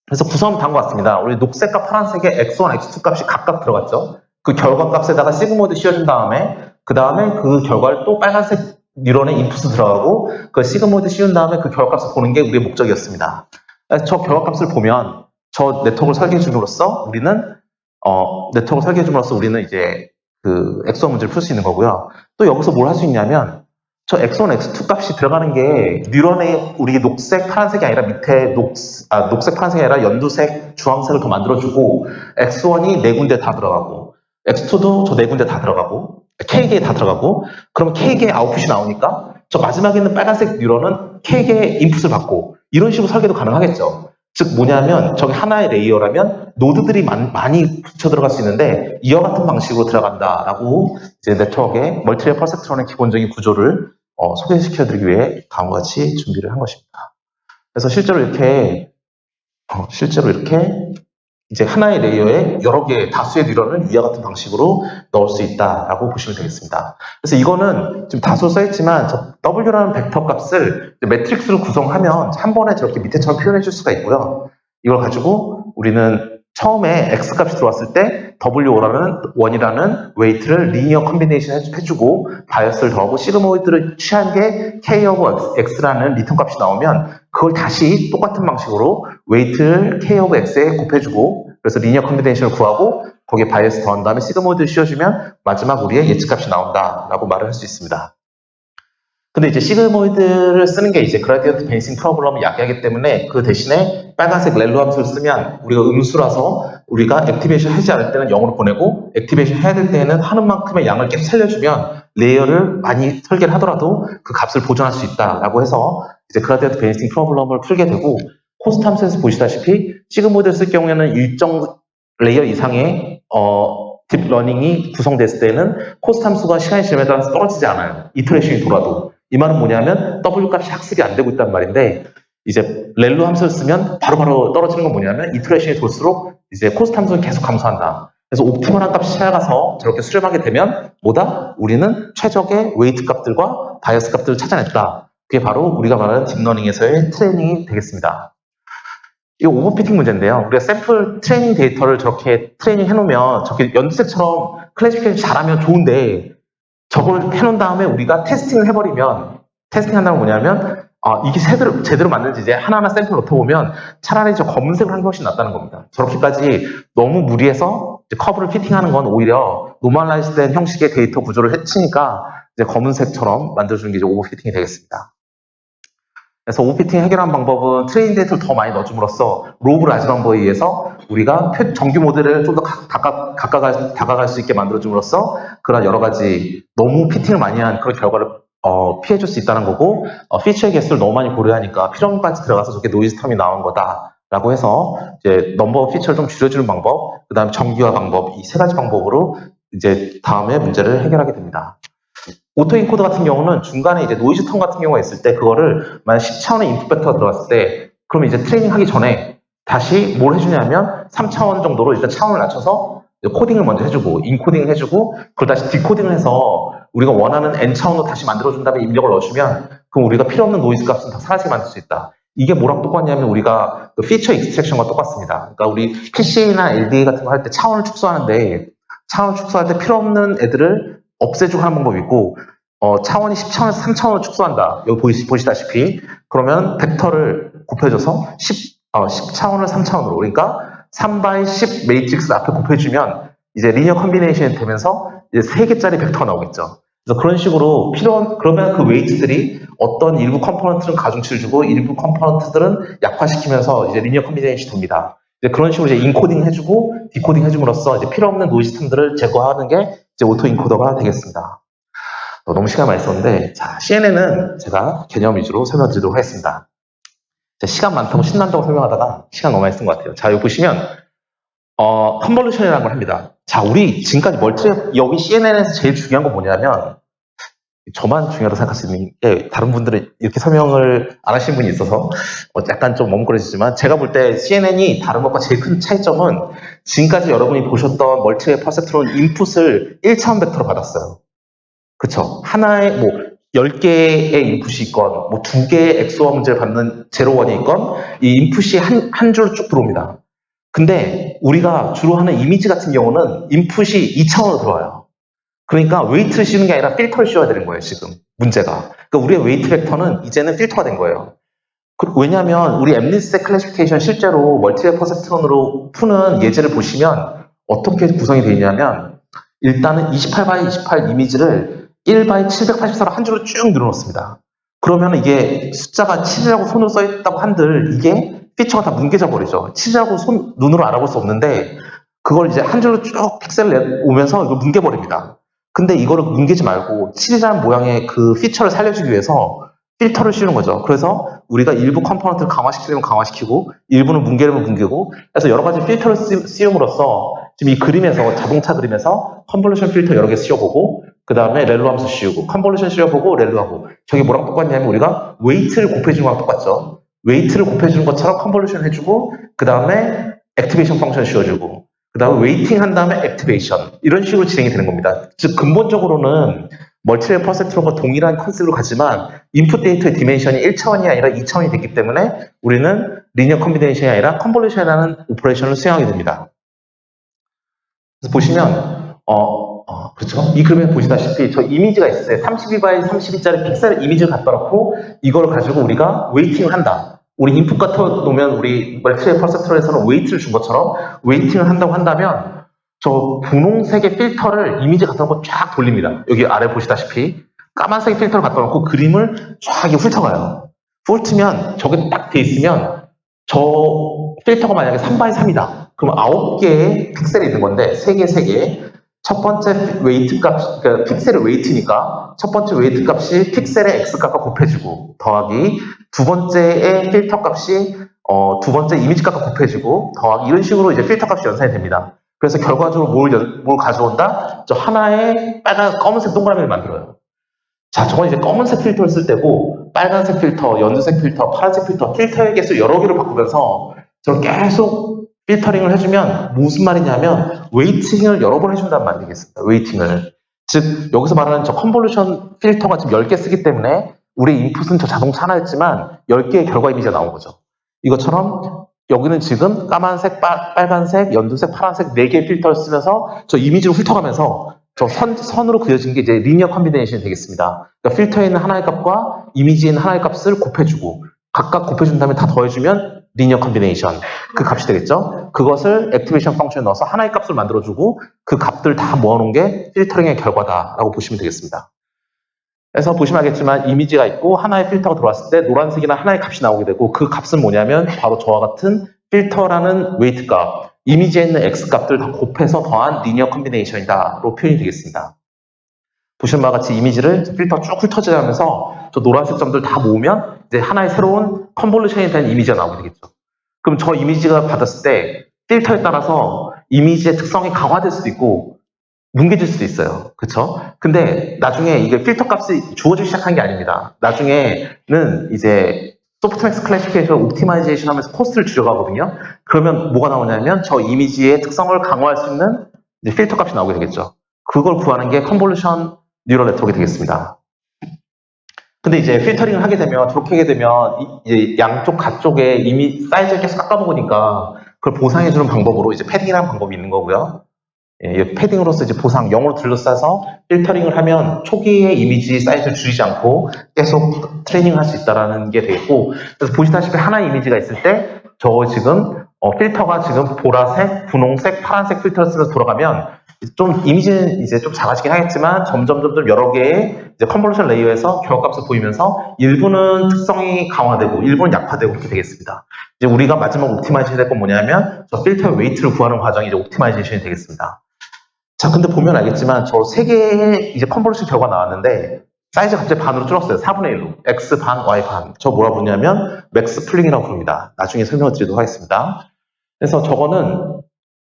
그래서 구성은 다음과 같습니다. 우리 녹색과 파란색의 X1, X2 값이 각각 들어갔죠. 그 결과 값에다가 시그모이드 씌워준 다음에 그 결과를 또 빨간색 뉴런의 인풋을 들어가고 그 시그모이드 씌운 다음에 그 결과값을 보는 게 우리의 목적이었습니다. 저 결과값을 보면 저 네트워크를 설계해 줌으로써 우리는 이제 그 X1 문제를 풀 수 있는 거고요. 또 여기서 뭘 할 수 있냐면 저 X1, X2 값이 들어가는 게 뉴런의 우리 녹색, 파란색이 아니라 밑에 녹색, 파란색이 아니라 연두색, 주황색을 더 만들어주고 X1이 4군데 다 들어가고 X2도 저 4군데 다 들어가고 K개에 다 들어가고 그러면 K개의 아웃풋이 나오니까 저 마지막에 있는 빨간색 뉴런은 K개의 인풋을 받고 이런 식으로 설계도 가능하겠죠. 즉 뭐냐면 저게 하나의 레이어라면 노드들이 많이 붙여 들어갈 수 있는데 이와 같은 방식으로 들어간다라고 이제 네트워크의 멀티레이어 퍼셉트론의 기본적인 구조를 소개시켜드리기 위해 다음과 같이 준비를 한 것입니다. 그래서 실제로 이렇게 이제 하나의 레이어에 여러 개의 다수의 뉴런을 이와 같은 방식으로 넣을 수 있다라고 보시면 되겠습니다. 그래서 이거는 지금 다수 써있지만 저 W라는 벡터 값을 매트릭스로 구성하면 한 번에 저렇게 밑에처럼 표현해 줄 수가 있고요. 이걸 가지고 우리는 처음에 X 값이 들어왔을 때 W1이라는 웨이트를 리니어 컴비네이션 해주고 바이어스를 더하고 시그모이드를 취한 게 K of X라는 리턴 값이 나오면 그걸 다시 똑같은 방식으로 웨이트를 K of X에 곱해주고 그래서 리니어 컴비네이션을 구하고 거기에 바이어스 더한 다음에 시그모이드를 씌워주면 마지막 우리의 예측값이 나온다라고 말을 할 수 있습니다. 근데 이제 시그모이드를 쓰는 게 이제 그라디언트 베이싱 프로블럼을 야기하기 때문에 그 대신에 빨간색 렐로 함수를 쓰면 우리가 음수라서 우리가 액티베이션 하지 않을 때는 0으로 보내고 액티베이션 해야 될 때에는 하는 만큼의 양을 계속 살려주면 레이어를 많이 설계를 하더라도 그 값을 보존할 수 있다라고 해서 이제 그라디언트 베이싱 프로블럼을 풀게 되고 코스트 함수에서 보시다시피 시그모이드를 쓸 경우에는 일정 레이어 이상의 딥러닝이 구성됐을 때는 코스트 함수가 시간이 지남에 따라서 떨어지지 않아요. 이터레이션이 돌아도. 이 말은 뭐냐면 W 값이 학습이 안 되고 있단 말인데 이제 렐로 함수를 쓰면 바로바로 떨어지는 건 뭐냐면 이터레이션이 돌수록 이제 코스트 함수는 계속 감소한다. 그래서 옵티멀한 값이 찾아가서 저렇게 수렴하게 되면 우리는 최적의 웨이트 값들과 바이어스 값들을 찾아냈다. 그게 바로 우리가 말하는 딥러닝에서의 트레이닝이 되겠습니다. 이거 오버피팅 문제인데요. 우리가 샘플 트레이닝 데이터를 저렇게 트레이닝 해놓으면 저렇게 연두색처럼 클래시피케이션 잘하면 좋은데 저걸 해놓은 다음에 우리가 테스팅을 해버리면 테스팅한다는 건 뭐냐면 이게 제대로 맞는지 이제 하나하나 샘플 넣어보면 차라리 저 검은색을 하는 게 훨씬 낫다는 겁니다. 저렇게까지 너무 무리해서 이제 커브를 피팅하는 건 오히려 노멀라이즈된 형식의 데이터 구조를 해치니까 이제 검은색처럼 만들어주는 게 이제 오버피팅이 되겠습니다. 그래서 오버피팅 해결하는 방법은 트레이닝 데이터를 더 많이 넣어줌으로써 로그 라지 방법에 의해서 우리가 정규 모델을 좀 더 다가갈 수 있게 만들어줌으로써 그런 여러 가지 너무 피팅을 많이 한 그런 결과를 피해줄 수 있다는 거고 피처의 개수를 너무 많이 고려하니까 필요한까지 들어가서 저렇게 노이즈 텀이 나온 거다 라고 해서 이제 넘버 피처를 좀 줄여주는 방법, 그 다음 정기화 방법, 이 세 가지 방법으로 이제 다음에 문제를 해결하게 됩니다. 오토 인코더 같은 경우는 중간에 이제 노이즈 턴 같은 경우가 있을 때 그거를 만약 10차원의 인풋 벡터가 들어갔을 때 그럼 이제 트레이닝 하기 전에 다시 뭘 해주냐면 3차원 정도로 일단 차원을 낮춰서 코딩을 먼저 해주고 인코딩을 해주고 그걸 다시 디코딩을 해서 우리가 원하는 n차원으로 다시 만들어준 다음에 입력을 넣어주면 그럼 우리가 필요 없는 노이즈 값은 다 사라지게 만들 수 있다. 이게 뭐랑 똑같냐면 우리가 그 피처 익스트랙션과 똑같습니다. 그러니까 우리 PC나 LDA 같은 거 할 때 차원을 축소하는데 차원을 축소할 때 필요 없는 애들을 없애주고 하는 방법이 있고 차원이 10차원에서 3차원으로 축소한다. 여기 보시다시피 그러면 벡터를 곱해줘서 10차원을 3차원으로 그러니까 3x10 매트릭스 앞에 곱해주면 이제 리니어 컨비네이션이 되면서 이제 3개짜리 벡터가 나오겠죠. 그래서 그런 식으로 그러면 그 웨이트들이 어떤 일부 컴포넌트는 가중치를 주고 일부 컴포넌트들은 약화시키면서 이제 리니어 컨비네이션이 됩니다. 이제 그런 식으로 이제 인코딩 해주고 디코딩 해줌으로써 이제 필요 없는 노이즈 텀들을 제거하는 게 이제 오토 인코더가 되겠습니다. 너무 시간 많이 썼는데, 자, CNN은 제가 개념 위주로 설명드리도록 하겠습니다. 시간 많다고 신난다고 설명하다가 시간 너무 많이 쓴 것 같아요. 자, 여기 보시면, 컨볼루션이라는 걸 합니다. 자, 우리 지금까지 여기 CNN에서 제일 중요한 건 뭐냐면, 저만 중요하다고 생각할 수 있는 게, 다른 분들은 이렇게 설명을 안 하시는 분이 있어서, 약간 좀 머뭇거리지만, 제가 볼 때 CNN이 다른 것과 제일 큰 차이점은, 지금까지 여러분이 보셨던 멀티웨이 퍼셉트론 인풋을 1차원 벡터로 받았어요. 그쵸. 하나의, 10개의 인풋이 있건, 2개의 엑소와 문제를 받는 제로원이 있건, 이 인풋이 한 줄로 쭉 들어옵니다. 근데 우리가 주로 하는 이미지 같은 경우는 인풋이 2차원으로 들어와요. 그러니까 웨이트를 씌우는 게 아니라 필터를 씌워야 되는 거예요, 지금. 문제가. 그러니까 우리의 웨이트 벡터는 이제는 필터가 된 거예요. 왜냐하면 우리 엠리스텍 클래시피케이션 실제로 멀티웨이 퍼셉트론으로 푸는 예제를 보시면 어떻게 구성이 되어 있냐면 일단은 28x28 이미지를 1x 784로 한 줄로 쭉 늘어놓습니다. 그러면 이게 숫자가 7이라고 손으로 써있다고 한들 이게 피처가 다 뭉개져 버리죠. 7이라고 눈으로 알아볼 수 없는데 그걸 이제 한 줄로 쭉 픽셀을 오면서 이걸 뭉개버립니다. 근데 이거를 뭉개지 말고 7이라는 모양의 그 피처를 살려주기 위해서 필터를 씌우는 거죠. 그래서 우리가 일부 컴포넌트를 강화시키려면 강화시키고 일부는 뭉개려면 뭉개고 그래서 여러 가지 필터를 씌움으로써 지금 이 그림에서 자동차 그림에서 컨볼루션 필터 여러 개 씌워보고 그 다음에 렐로 함수 씌우고 컨볼루션 씌워보고 렐로하고 저게 뭐랑 똑같냐면 우리가 웨이트를 곱해주는 거랑 똑같죠. 웨이트를 곱해주는 것처럼 컨볼루션 해주고 그 다음에 액티베이션 펑션 씌워주고 그 다음에 웨이팅 한 다음에 액티베이션 이런 식으로 진행이 되는 겁니다. 즉 근본적으로는 멀티레 퍼셉트론과 동일한 컨셉으로 가지만 인풋 데이터의 디멘션이 1차원이 아니라 2차원이 됐기 때문에 우리는 리니어 컨비네이션이 아니라 컨볼루션이라는 오퍼레이션을 수행하게 됩니다. 그래서 보시면 그렇죠? 이 그림에 보시다시피 저 이미지가 있어요. 32x 32짜리 픽셀 이미지를 갖다 놓고 이걸 가지고 우리가 웨이팅을 한다. 우리 인풋 같아 놓으면 우리 멀티레 퍼셉트론에서는 웨이트를 준 것처럼 웨이팅을 한다고 한다면 저 분홍색의 필터를 이미지 갖다 놓고 쫙 돌립니다. 여기 아래 보시다시피 까만색 필터를 갖다 놓고 그림을 쫙 훑어가요. 훑으면 저게 딱 돼 있으면 저 필터가 만약에 3x3이다. 그럼 9개의 픽셀이 있는 건데 3개, 3개. 첫 번째 웨이트 값, 그러니까 픽셀의 웨이트니까 첫 번째 웨이트 값이 픽셀의 x 값과 곱해주고 더하기 두 번째의 필터 값이 두 번째 이미지 값과 곱해주고 더하기 이런 식으로 이제 필터 값이 연산이 됩니다. 그래서 결과적으로 뭘 가져온다? 저 하나의 검은색 동그라미를 만들어요. 자, 저건 이제 검은색 필터를 쓸 때고 빨간색 필터, 연두색 필터, 파란색 필터의 개수 여러 개를 바꾸면서 저를 계속 필터링을 해주면 무슨 말이냐면 웨이팅을 여러 번 해준다는 말이 되겠습니다. 웨이팅을. 즉 여기서 말하는 저 컨볼루션 필터가 지금 10개 쓰기 때문에 우리 인풋은 저 자동차 하나였지만 10개의 결과 이미지가 나온 거죠. 이것처럼 여기는 지금 까만색, 빨간색, 연두색, 파란색 4개의 필터를 쓰면서 저 이미지를 훑어가면서 저 선으로 그려진 게 이제 리니어 컨비네이션이 되겠습니다. 그러니까 필터에 있는 하나의 값과 이미지에 있는 하나의 값을 곱해주고 각각 곱해준 다음에 다 더해주면 리니어 컨비네이션 그 값이 되겠죠. 그것을 액티베이션 펑션에 넣어서 하나의 값을 만들어주고 그 값들 다 모아놓은 게 필터링의 결과다라고 보시면 되겠습니다. 그래서 보시면 알겠지만 이미지가 있고 하나의 필터가 들어왔을 때 노란색이나 하나의 값이 나오게 되고 그 값은 뭐냐면 바로 저와 같은 필터라는 웨이트 값, 이미지에 있는 x 값들 다 곱해서 더한 리니어 컨비네이션이다로 표현이 되겠습니다. 보시는 바와 같이 이미지를 필터 쭉 훑어지면서 저 노란색 점들 다 모으면 이제 하나의 새로운 컨볼루션에 대한 이미지가 나오게 되겠죠. 그럼 저 이미지가 받았을 때 필터에 따라서 이미지의 특성이 강화될 수도 있고 뭉개질 수도 있어요. 그쵸? 근데 나중에 이게 필터 값이 주어지기 시작한 게 아닙니다. 나중에는 이제 소프트맥스 클래시피케이션 옵티마이제이션 하면서 코스트를 줄여가거든요. 그러면 뭐가 나오냐면 저 이미지의 특성을 강화할 수 있는 이제 필터 값이 나오게 되겠죠. 그걸 구하는 게 컨볼루션 뉴럴 네트워크가 되겠습니다. 근데 이제 필터링을 하게 되면, 저렇게 하게 되면, 이제 양쪽 가쪽에 이미 사이즈를 계속 깎아먹으니까, 그걸 보상해주는 방법으로 이제 패딩이라는 방법이 있는 거고요. 예, 패딩으로서 이제 보상, 0으로 둘러싸서 필터링을 하면 초기에 이미지 사이즈를 줄이지 않고 계속 트레이닝을 할 수 있다는 게 되겠고, 그래서 보시다시피 하나의 이미지가 있을 때, 저 지금, 필터가 지금 보라색, 분홍색, 파란색 필터를 쓰면서 돌아가면, 좀 이미지는 이제 좀 작아지긴 하겠지만 점점 여러 개의 이제 컨볼루션 레이어에서 결과값을 보이면서 일부는 특성이 강화되고 일부는 약화되고 그렇게 되겠습니다. 이제 우리가 마지막 옵티마이제이션 될 건 뭐냐면 저 필터의 웨이트를 구하는 과정이 이제 옵티마이제이션이 되겠습니다. 자, 근데 보면 알겠지만 저 세 개의 이제 컨볼루션 결과 나왔는데 사이즈가 갑자기 반으로 줄었어요. 4분의 1로. X 반, Y 반. 저 뭐라 부르냐면 맥스 풀링이라고 부릅니다. 나중에 설명을 드리도록 하겠습니다. 그래서 저거는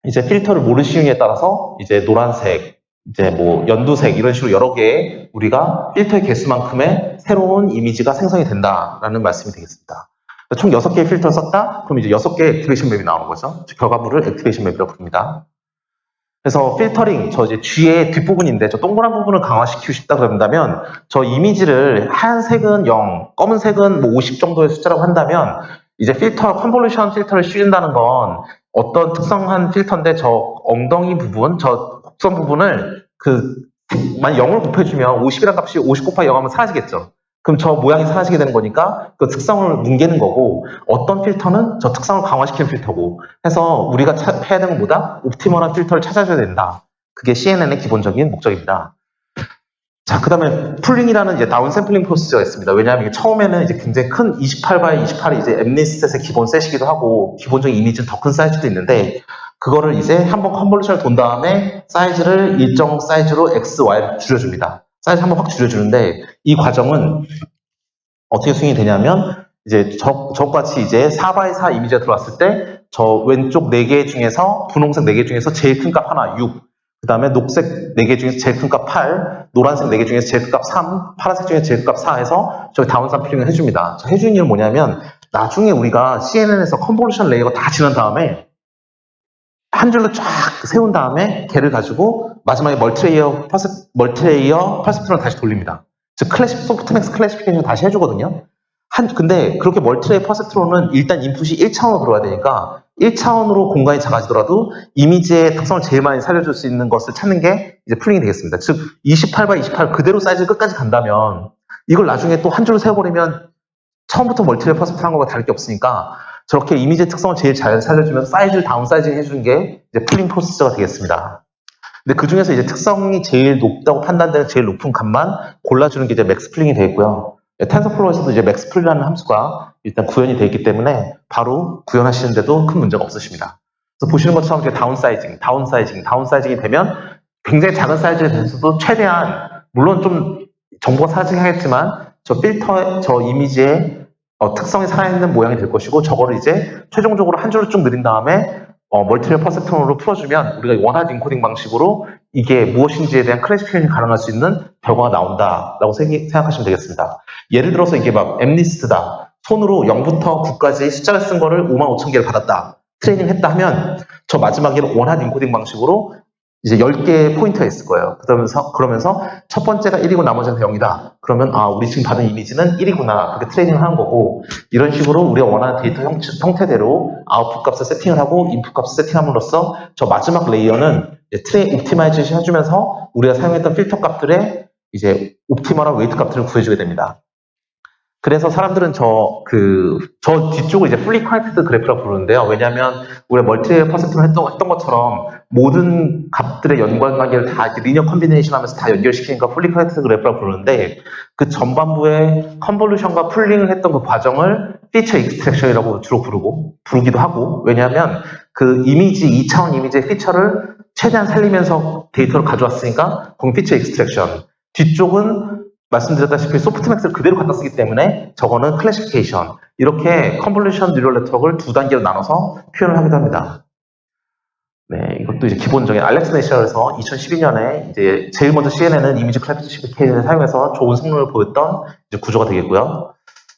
이제 필터를 모르시느냐에 따라서 이제 노란색, 이제 뭐 연두색 이런 식으로 여러 개의 우리가 필터의 개수만큼의 새로운 이미지가 생성이 된다라는 말씀이 되겠습니다. 총 6개의 필터를 썼다? 그럼 이제 6개의 액티베이션 맵이 나오는 거죠. 결과물을 액티베이션 맵이라고 부릅니다. 그래서 필터링, 저 이제 뒤에 뒷부분인데 저 동그란 부분을 강화시키고 싶다 그런다면 저 이미지를 하얀색은 0, 검은색은 뭐 50 정도의 숫자라고 한다면 이제 필터, 컨볼루션 필터를 씌운다는 건 어떤 특성한 필터인데 저 엉덩이 부분, 저 곡선 부분을 만약 0을 곱해주면 50이라는 값이 50 곱하기 0 하면 사라지겠죠. 그럼 저 모양이 사라지게 되는 거니까 그 특성을 뭉개는 거고 어떤 필터는 저 특성을 강화시키는 필터고 해서 우리가 해야 되는 건 뭐다? 옵티멀한 필터를 찾아줘야 된다. 그게 CNN의 기본적인 목적입니다. 자, 그 다음에 풀링이라는 이제 다운샘플링 프로세스가 있습니다. 왜냐하면 이게 처음에는 이제 굉장히 큰 28x 28이 이제 엠니스셋의 기본 셋이기도 하고 기본적인 이미지는 더 큰 사이즈도 있는데 그거를 이제 한번 컨볼루션을 돈 다음에 사이즈를 일정 사이즈로 X, Y를 줄여줍니다. 사이즈 한번 확 줄여주는데 이 과정은 어떻게 수행이 되냐면 이제 저같이 이제 4x4 이미지가 들어왔을 때 저 왼쪽 4개 중에서 분홍색 4개 중에서 제일 큰 값 하나 6, 그 다음에 녹색 4개 중에서 제일 큰 값 8, 노란색 4개 중에서 제일 큰 값 3, 파란색 중에서 제일 큰 값 4 해서 저기 다운샘플링을 해줍니다. 해주는 이유는 뭐냐면 나중에 우리가 CNN에서 컨볼루션 레이어가 다 지난 다음에 한 줄로 쫙 세운 다음에 걔를 가지고 마지막에 멀티레이어 퍼셉트론을 다시 돌립니다. 즉 소프트맥스 클래시피케이션 다시 해주거든요. 근데 그렇게 멀티레이어 퍼셉트론은 일단 인풋이 1차원으로 들어와야 되니까 1차원으로 공간이 작아지더라도 이미지의 특성을 제일 많이 살려줄 수 있는 것을 찾는 게 이제 풀링이 되겠습니다. 즉 28x 28 그대로 사이즈 끝까지 간다면 이걸 나중에 또 한 줄로 세워버리면 처음부터 멀티레이어 퍼셉트론 한 거와 다를 게 없으니까 저렇게 이미지의 특성을 제일 잘 살려주면서 사이즈를 다운 사이징 해주는 게 이제 풀링 프로세서가 되겠습니다. 근데 그 중에서 이제 특성이 제일 높다고 판단되는 제일 높은 값만 골라주는 게 이제 맥스 풀링이 되겠고요. 텐서플로우에서도 이제 맥스 풀링이라는 함수가 일단 구현이 되어 있기 때문에 바로 구현하시는데도 큰 문제가 없으십니다. 그래서 보시는 것처럼 이렇게 다운 사이징이 되면 굉장히 작은 사이즈에 대해서도 최대한 물론 좀 정보가 사라지긴 하겠지만 저 이미지의 특성이 살아있는 모양이 될 것이고 저거를 이제 최종적으로 한 줄로 쭉 늘린 다음에 멀티레이어 퍼셉트론으로 풀어주면 우리가 원하는 인코딩 방식으로 이게 무엇인지에 대한 클래시피케이션이 가능할 수 있는 결과가 나온다라고 생각하시면 되겠습니다. 예를 들어서 이게 막 엠리스트다. 손으로 0부터 9까지 숫자를 쓴 거를 55,000개를 받았다. 트레이닝 했다 하면 저 마지막에는 원하는 인코딩 방식으로 이제 10개의 포인트가 있을 거예요. 그러면서 첫 번째가 1이고 나머지는 0이다. 그러면 우리 지금 받은 이미지는 1이구나. 그렇게 트레이닝을 하는 거고 이런 식으로 우리가 원하는 데이터 형태대로 아웃풋 값을 세팅을 하고 인풋 값을 세팅함으로써 저 마지막 레이어는 옵티마이제이션 해주면서 우리가 사용했던 필터 값들의 이제 옵티멀한 웨이트 값들을 구해주게 됩니다. 그래서 사람들은 저 뒤쪽을 이제 fully connected 그래프라고 부르는데요. 왜냐하면 우리가 멀티레이어 퍼셉트론 했던 것처럼 모든 값들의 연관관계를 다 이렇게 리니어 컨비네이션 하면서 다 연결시키니까 fully connected 그래프라고 부르는데 그 전반부의 컨볼루션과 풀링을 했던 그 과정을 피처 익스트랙션이라고 주로 부르기도 하고 왜냐하면 그 2차원 이미지의 피처를 최대한 살리면서 데이터를 가져왔으니까 그건 피처 익스트랙션 뒤쪽은 말씀드렸다시피 소프트맥스를 그대로 갖다 쓰기 때문에 저거는 클래시피케이션. 이렇게 컨볼루션 뉴럴 네트워크를 두 단계로 나눠서 표현을 하기도 합니다. 네, 이것도 이제 기본적인 알렉스 네셔에서 2012년에 이제 제일 먼저 CNN은 이미지 클래시피케이션을 사용해서 좋은 성능을 보였던 이제 구조가 되겠고요.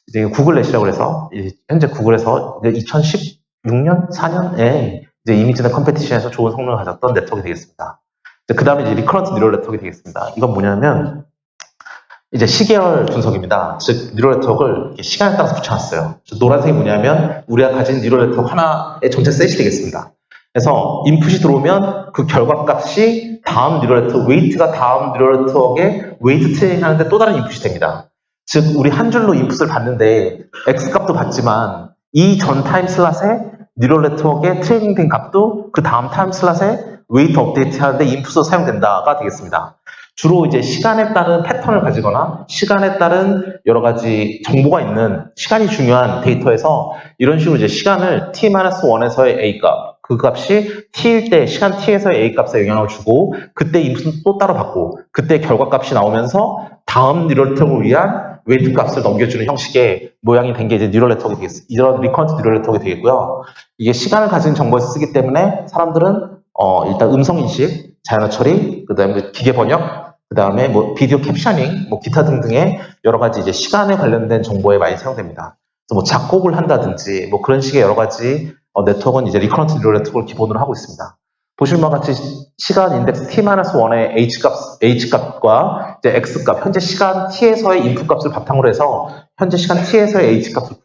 이제 구글 넷이라고 해서 현재 구글에서 2016년, 4년에 이제 이미지나 컴페티션에서 좋은 성능을 가졌던 네트워크가 되겠습니다. 그 다음에 이제 리커런트 뉴럴 네트워크가 되겠습니다. 이건 뭐냐면 이제 시계열 분석입니다. 즉 뉴럴 네트워크를 시간에 따라서 붙여놨어요. 노란색이 뭐냐면 우리가 가진 뉴럴 네트워크 하나의 전체 셋이 되겠습니다. 그래서 인풋이 들어오면 그 결과값이 다음 뉴럴 네트워크, 웨이트가 다음 뉴럴 네트워크에 웨이트 트레이닝 하는데 또 다른 인풋이 됩니다. 즉 우리 한 줄로 인풋을 받는데 X값도 받지만 이 전 타임 슬롯에 뉴럴 네트워크에 트레이닝된 값도 그 다음 타임 슬롯에 웨이트 업데이트 하는데 인풋으로 사용된다가 되겠습니다. 주로 이제 시간에 따른 패턴을 가지거나 시간에 따른 여러 가지 정보가 있는 시간이 중요한 데이터에서 이런 식으로 이제 시간을 t-1에서의 a값, 그 값이 t일 때 시간 t에서의 a값에 영향을 주고 그때 인풋은 또 따로 받고 그때 결과값이 나오면서 다음 뉴럴 네트워크를 위한 웨이트 값을 넘겨주는 형식의 모양이 된 게 이제 뉴럴 네트워크가 되겠습니다. 이런 리커런트 뉴럴 네트워크가 되겠고요. 이게 시간을 가진 정보에서 쓰기 때문에 사람들은 일단 음성 인식, 자연어 처리, 그 다음에 기계 번역, 그 다음에 뭐 비디오 캡셔닝, 뭐 기타 등등의 여러 가지 이제 시간에 관련된 정보에 많이 사용됩니다. 그래서 뭐 작곡을 한다든지 뭐 그런 식의 여러 가지 네트워크는 이제 리커런트 뉴럴 네트워크를 기본으로 하고 있습니다. 보시는 바와 같이 시간 인덱스 t-1의 h값과 이제 x값, 현재 시간 t에서의 인풋 값을 바탕으로 해서 현재 시간 t에서의 h값을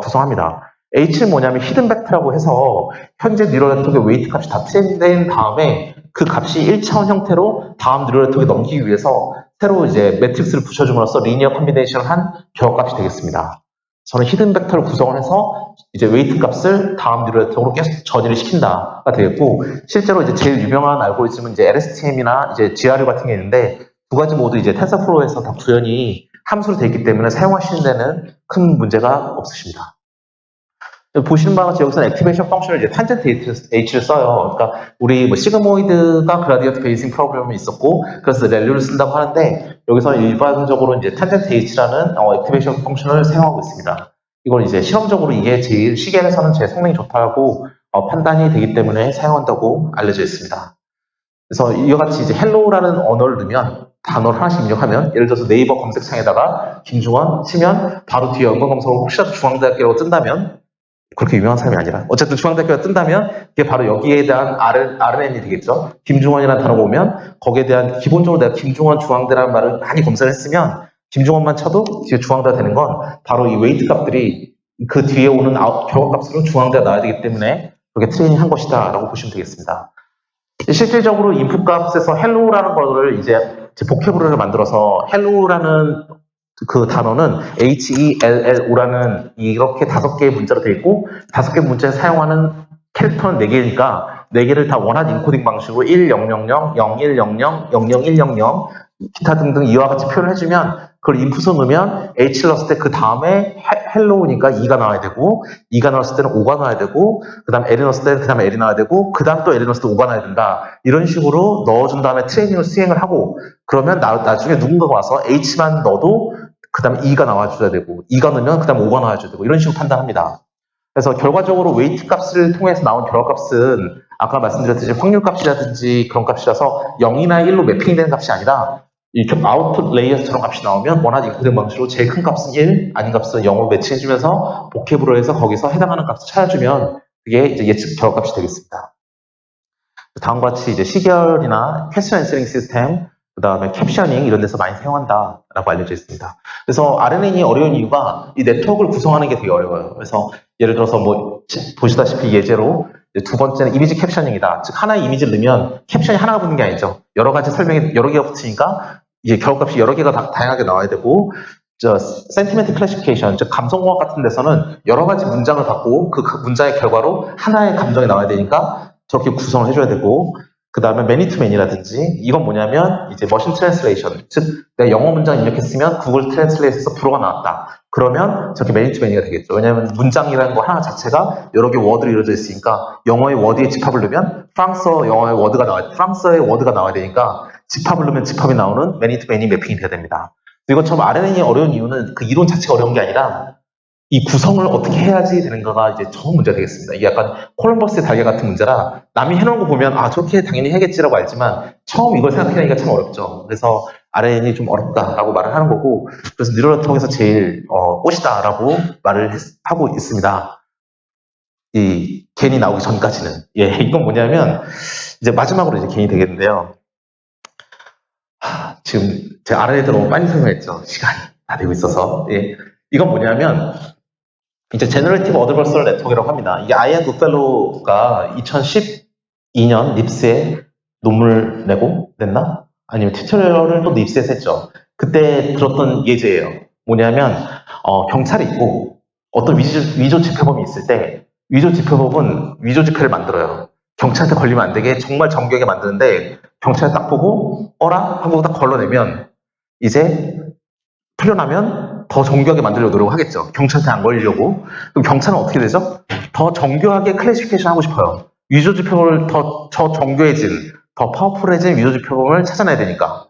구성합니다. h는 뭐냐면 히든 벡터라고 해서 현재 뉴럴 네트워크의 웨이트 값이 다 트레인된 다음에 그 값이 1차원 형태로 다음 뉴럴 네트워크에 넘기기 위해서 새로 이제 매트릭스를 붙여줌으로써 리니어 컴비네이션을 한 결과값이 되겠습니다. 저는 히든 벡터를 구성을 해서 이제 웨이트 값을 다음 뉴럴 네트워크로 계속 전이를 시킨다가 되겠고, 실제로 이제 제일 유명한 알고리즘은 이제 LSTM이나 이제 GRU 같은 게 있는데 두 가지 모두 이제 텐서플로우에서 다 구현이 함수로 되어 있기 때문에 사용하시는 데는 큰 문제가 없으십니다. 보시는 바와 같이 여기서는 액티베이션 펑션을 이제 탄젠트 H를 써요. 그러니까 우리 뭐 시그모이드가 그라디언트 베이싱 프로그램이 있었고 그래서 렐류를 쓴다고 하는데 여기서는 일반적으로 이제 탄젠트 H라는 액티베이션 펑션을 사용하고 있습니다. 이걸 이제 실험적으로 이게 제일 시계에서는 제 성능이 좋다고 판단이 되기 때문에 사용한다고 알려져 있습니다. 그래서 이와 같이 이제 헬로우라는 언어를 넣으면 단어를 하나씩 입력하면 예를 들어서 네이버 검색창에다가 김중원 치면 바로 뒤에 연관 검색어로 혹시라도 중앙대학교라고 뜬다면 그렇게 유명한 사람이 아니라 어쨌든 중앙대학교가 뜬다면 그게 바로 여기에 대한 RNN이 되겠죠. 김중원이라는 단어가 오면 거기에 대한 기본적으로 내가 김중원 중앙대라는 말을 많이 검색을 했으면 김중원만 쳐도 뒤에 중앙대가 되는 건 바로 이 웨이트 값들이 그 뒤에 오는 결과값으로 중앙대가 나와야 되기 때문에 그렇게 트레이닝 한 것이다 라고 보시면 되겠습니다. 실질적으로 인풋 값에서 헬로우라는 거를 이제 보캐브러리를 만들어서 헬로우라는 그 단어는 HELLO라는 이렇게 5개의 문자로 되어 있고 5개 문자에 사용하는 캐릭터는 4개니까 4개를 다 원하는 인코딩 방식으로 1000, 0100, 00100, 기타 등등 이와 같이 표현을 해주면 그걸 인풋을 넣으면 H를 넣었을 때 그 다음에 헬로우니까 2가 나와야 되고 2가 나왔을 때는 5가 나와야 되고 그 다음 L이 넣었을 때는 그 다음에 L이 나와야 되고 그 다음 또 L이 넣었을 때 5가 나와야 된다. 이런 식으로 넣어준 다음에 트레이닝을 수행을 하고 그러면 나중에 누군가가 와서 H만 넣어도 그 다음에 2가 나와줘야 되고 2가 넣으면 그 다음에 5가 나와줘야 되고 이런 식으로 판단합니다. 그래서 결과적으로 웨이트 값을 통해서 나온 결과값은 아까 말씀드렸듯이 확률 값이라든지 그런 값이라서 0이나 1로 매핑되는 값이 아니라 이렇게 아웃풋 레이어처럼 값이 나오면 원하는 인코딩 방식으로 제일 큰 값은 1, 아닌 값은 0으로 매칭해주면서 보캐브로 해서 거기서 해당하는 값을 찾아주면 그게 이제 예측 결과값이 되겠습니다. 다음과 같이 이제 시계열이나 퀘스천 앤서링 시스템, 그 다음에 캡셔닝 이런 데서 많이 사용한다라고 알려져 있습니다. 그래서 RNN이 어려운 이유가 이 네트워크를 구성하는 게 되게 어려워요. 그래서 예를 들어서 뭐 보시다시피 예제로 두 번째는 이미지 캡셔닝이다. 즉 하나의 이미지를 넣으면 캡션이 하나가 붙는 게 아니죠. 여러 가지 설명이 여러 개가 붙으니까 이게 결과값이 여러 개가 다양하게 나와야 되고 센티멘트 클래시피케이션, 즉 감성공학 같은 데서는 여러 가지 문장을 받고 그 문장의 결과로 하나의 감정이 나와야 되니까 저렇게 구성을 해줘야 되고 그 다음에 매니투맨이라든지 이건 뭐냐면 이제 머신 트랜슬레이션, 즉 내가 영어 문장 입력했으면 구글 트랜슬레이트에서 불어가 나왔다. 그러면 저렇게 매니투맨이가 되겠죠. 왜냐하면 문장이라는 거 하나 자체가 여러 개 워드로 이루어져 있으니까 영어의 워드에 집합을 넣으면 프랑스어 영어의 워드가 나와야 프랑스어의 워드가 나와야 되니까 집합을 넣으면 집합이 나오는 매니투맨이 매핑이 돼야 됩니다. 이것처럼 RNN이 어려운 이유는 그 이론 자체가 어려운 게 아니라 이 구성을 어떻게 해야지 되는가가 이제 처음 문제가 되겠습니다. 이게 약간 콜럼버스의 달걀 같은 문제라 남이 해놓은 거 보면 아 저렇게 당연히 해야겠지라고 알지만 처음 이걸 생각해내기가 참 어렵죠. 그래서 RNN이 좀 어렵다라고 말을 하는 거고 그래서 뉴럴네트워크에서 제일 꽃이다라고 말을 하고 있습니다. 이 겐이 나오기 전까지는 이건 뭐냐면 이제 마지막으로 이제 겐이 되겠는데요. 지금 제가 RNN도 너무 빨리 설명했죠. 시간이 다 되고 있어서 이건 뭐냐면 이제 제너레이티브 어드버설 네트워크라고 합니다. 이게 아이언 굿펠로우가 2012년 립스에 논문을 냈나? 아니면 튜토리얼을 또 립스에서 했죠. 그때 들었던 예제예요. 뭐냐면 경찰이 있고 어떤 위조 집회범이 있을 때 위조 집회범은 위조 집회를 만들어요. 경찰한테 걸리면 안 되게 정말 정교하게 만드는데 경찰이 딱 보고 어라? 하고 딱 걸러내면 이제 풀려나면 더 정교하게 만들려고 노력하겠죠. 경찰한테 안 걸리려고. 그럼 경찰은 어떻게 되죠? 더 정교하게 클래시피케이션 하고 싶어요. 위조 지표범을 더 정교해진, 더 파워풀해진 위조 지표범을 찾아내야 되니까.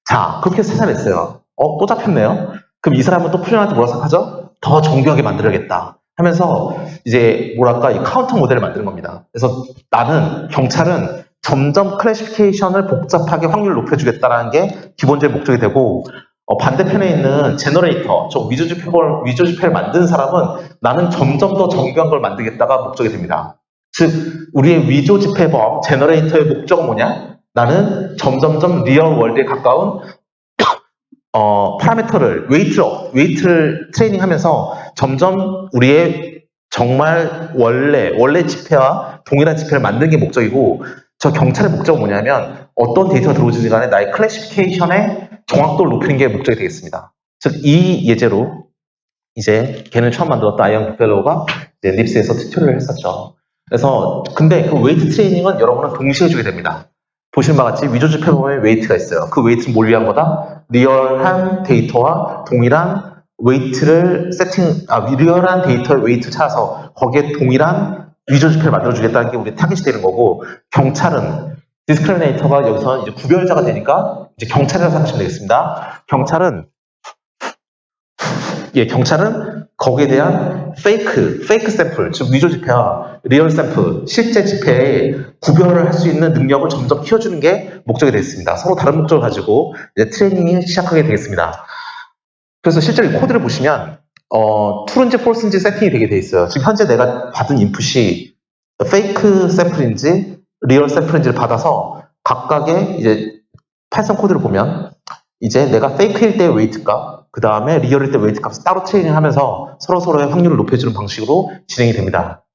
자, 그렇게 해서 찾아냈어요. 또 잡혔네요. 그럼 이 사람은 또 풀려날 때 뭐라 생각하죠? 더 정교하게 만들어야겠다. 하면서 이제 뭐랄까 이 카운터 모델을 만드는 겁니다. 그래서 나는 경찰은 점점 클래시피케이션을 복잡하게 확률을 높여주겠다라는 게 기본적인 목적이 되고 반대편에 있는 제너레이터, 저 위조 지표를 만든 사람은 나는 점점 더 정교한 걸 만들겠다가 목적이 됩니다. 즉, 우리의 위조 지표범, 제너레이터의 목적은 뭐냐? 나는 점점점 리얼 월드에 가까운 파라미터를, 웨이트를 트레이닝하면서 점점 우리의 정말 원래 지표와 동일한 지표를 만드는 게 목적이고 저 경찰의 목적은 뭐냐면 어떤 데이터가 들어오지 간에 나의 클래시피케이션의 정확도를 높이는 게 목적이 되겠습니다. 즉, 이 예제로 이제 걔는 처음 만들었던 아이언 굿펠로우가 립스에서 튜토리얼을 했었죠. 그래서 근데 그 웨이트 트레이닝은 여러분은 동시에 해주게 됩니다. 보시는 바와 같이 위조 지표범에 웨이트가 있어요. 그 웨이트는 뭘 위한 거다? 리얼한 데이터와 동일한 웨이트를 리얼한 데이터의 웨이트 찾아서 거기에 동일한 위조 지표를 만들어주겠다는 게 우리 타깃이 되는 거고 경찰은 디스크리미네이터가 여기서 이제 구별자가 되니까 이제 경찰이라고 생각하시면 되겠습니다. 경찰은 거기에 대한 페이크 샘플, 즉 위조 지표와 리얼 샘플, 실제 지표의 구별을 할 수 있는 능력을 점점 키워주는 게 목적이 되겠습니다. 서로 다른 목적을 가지고 이제 트레이닝이 시작하게 되겠습니다. 그래서 실제로 이 코드를 보시면 true인지 false인지 세팅이 되게 돼 있어요. 지금 현재 내가 받은 인풋이 페이크 샘플인지 리얼 샘플인지를 받아서 각각의 이제 파이썬 코드를 보면 이제 내가 페이크일 때의 웨이트 값, 그 다음에 리얼일 때 웨이트 값을 따로 트레이닝 하면서 서로의 확률을 높여주는 방식으로 진행이 됩니다.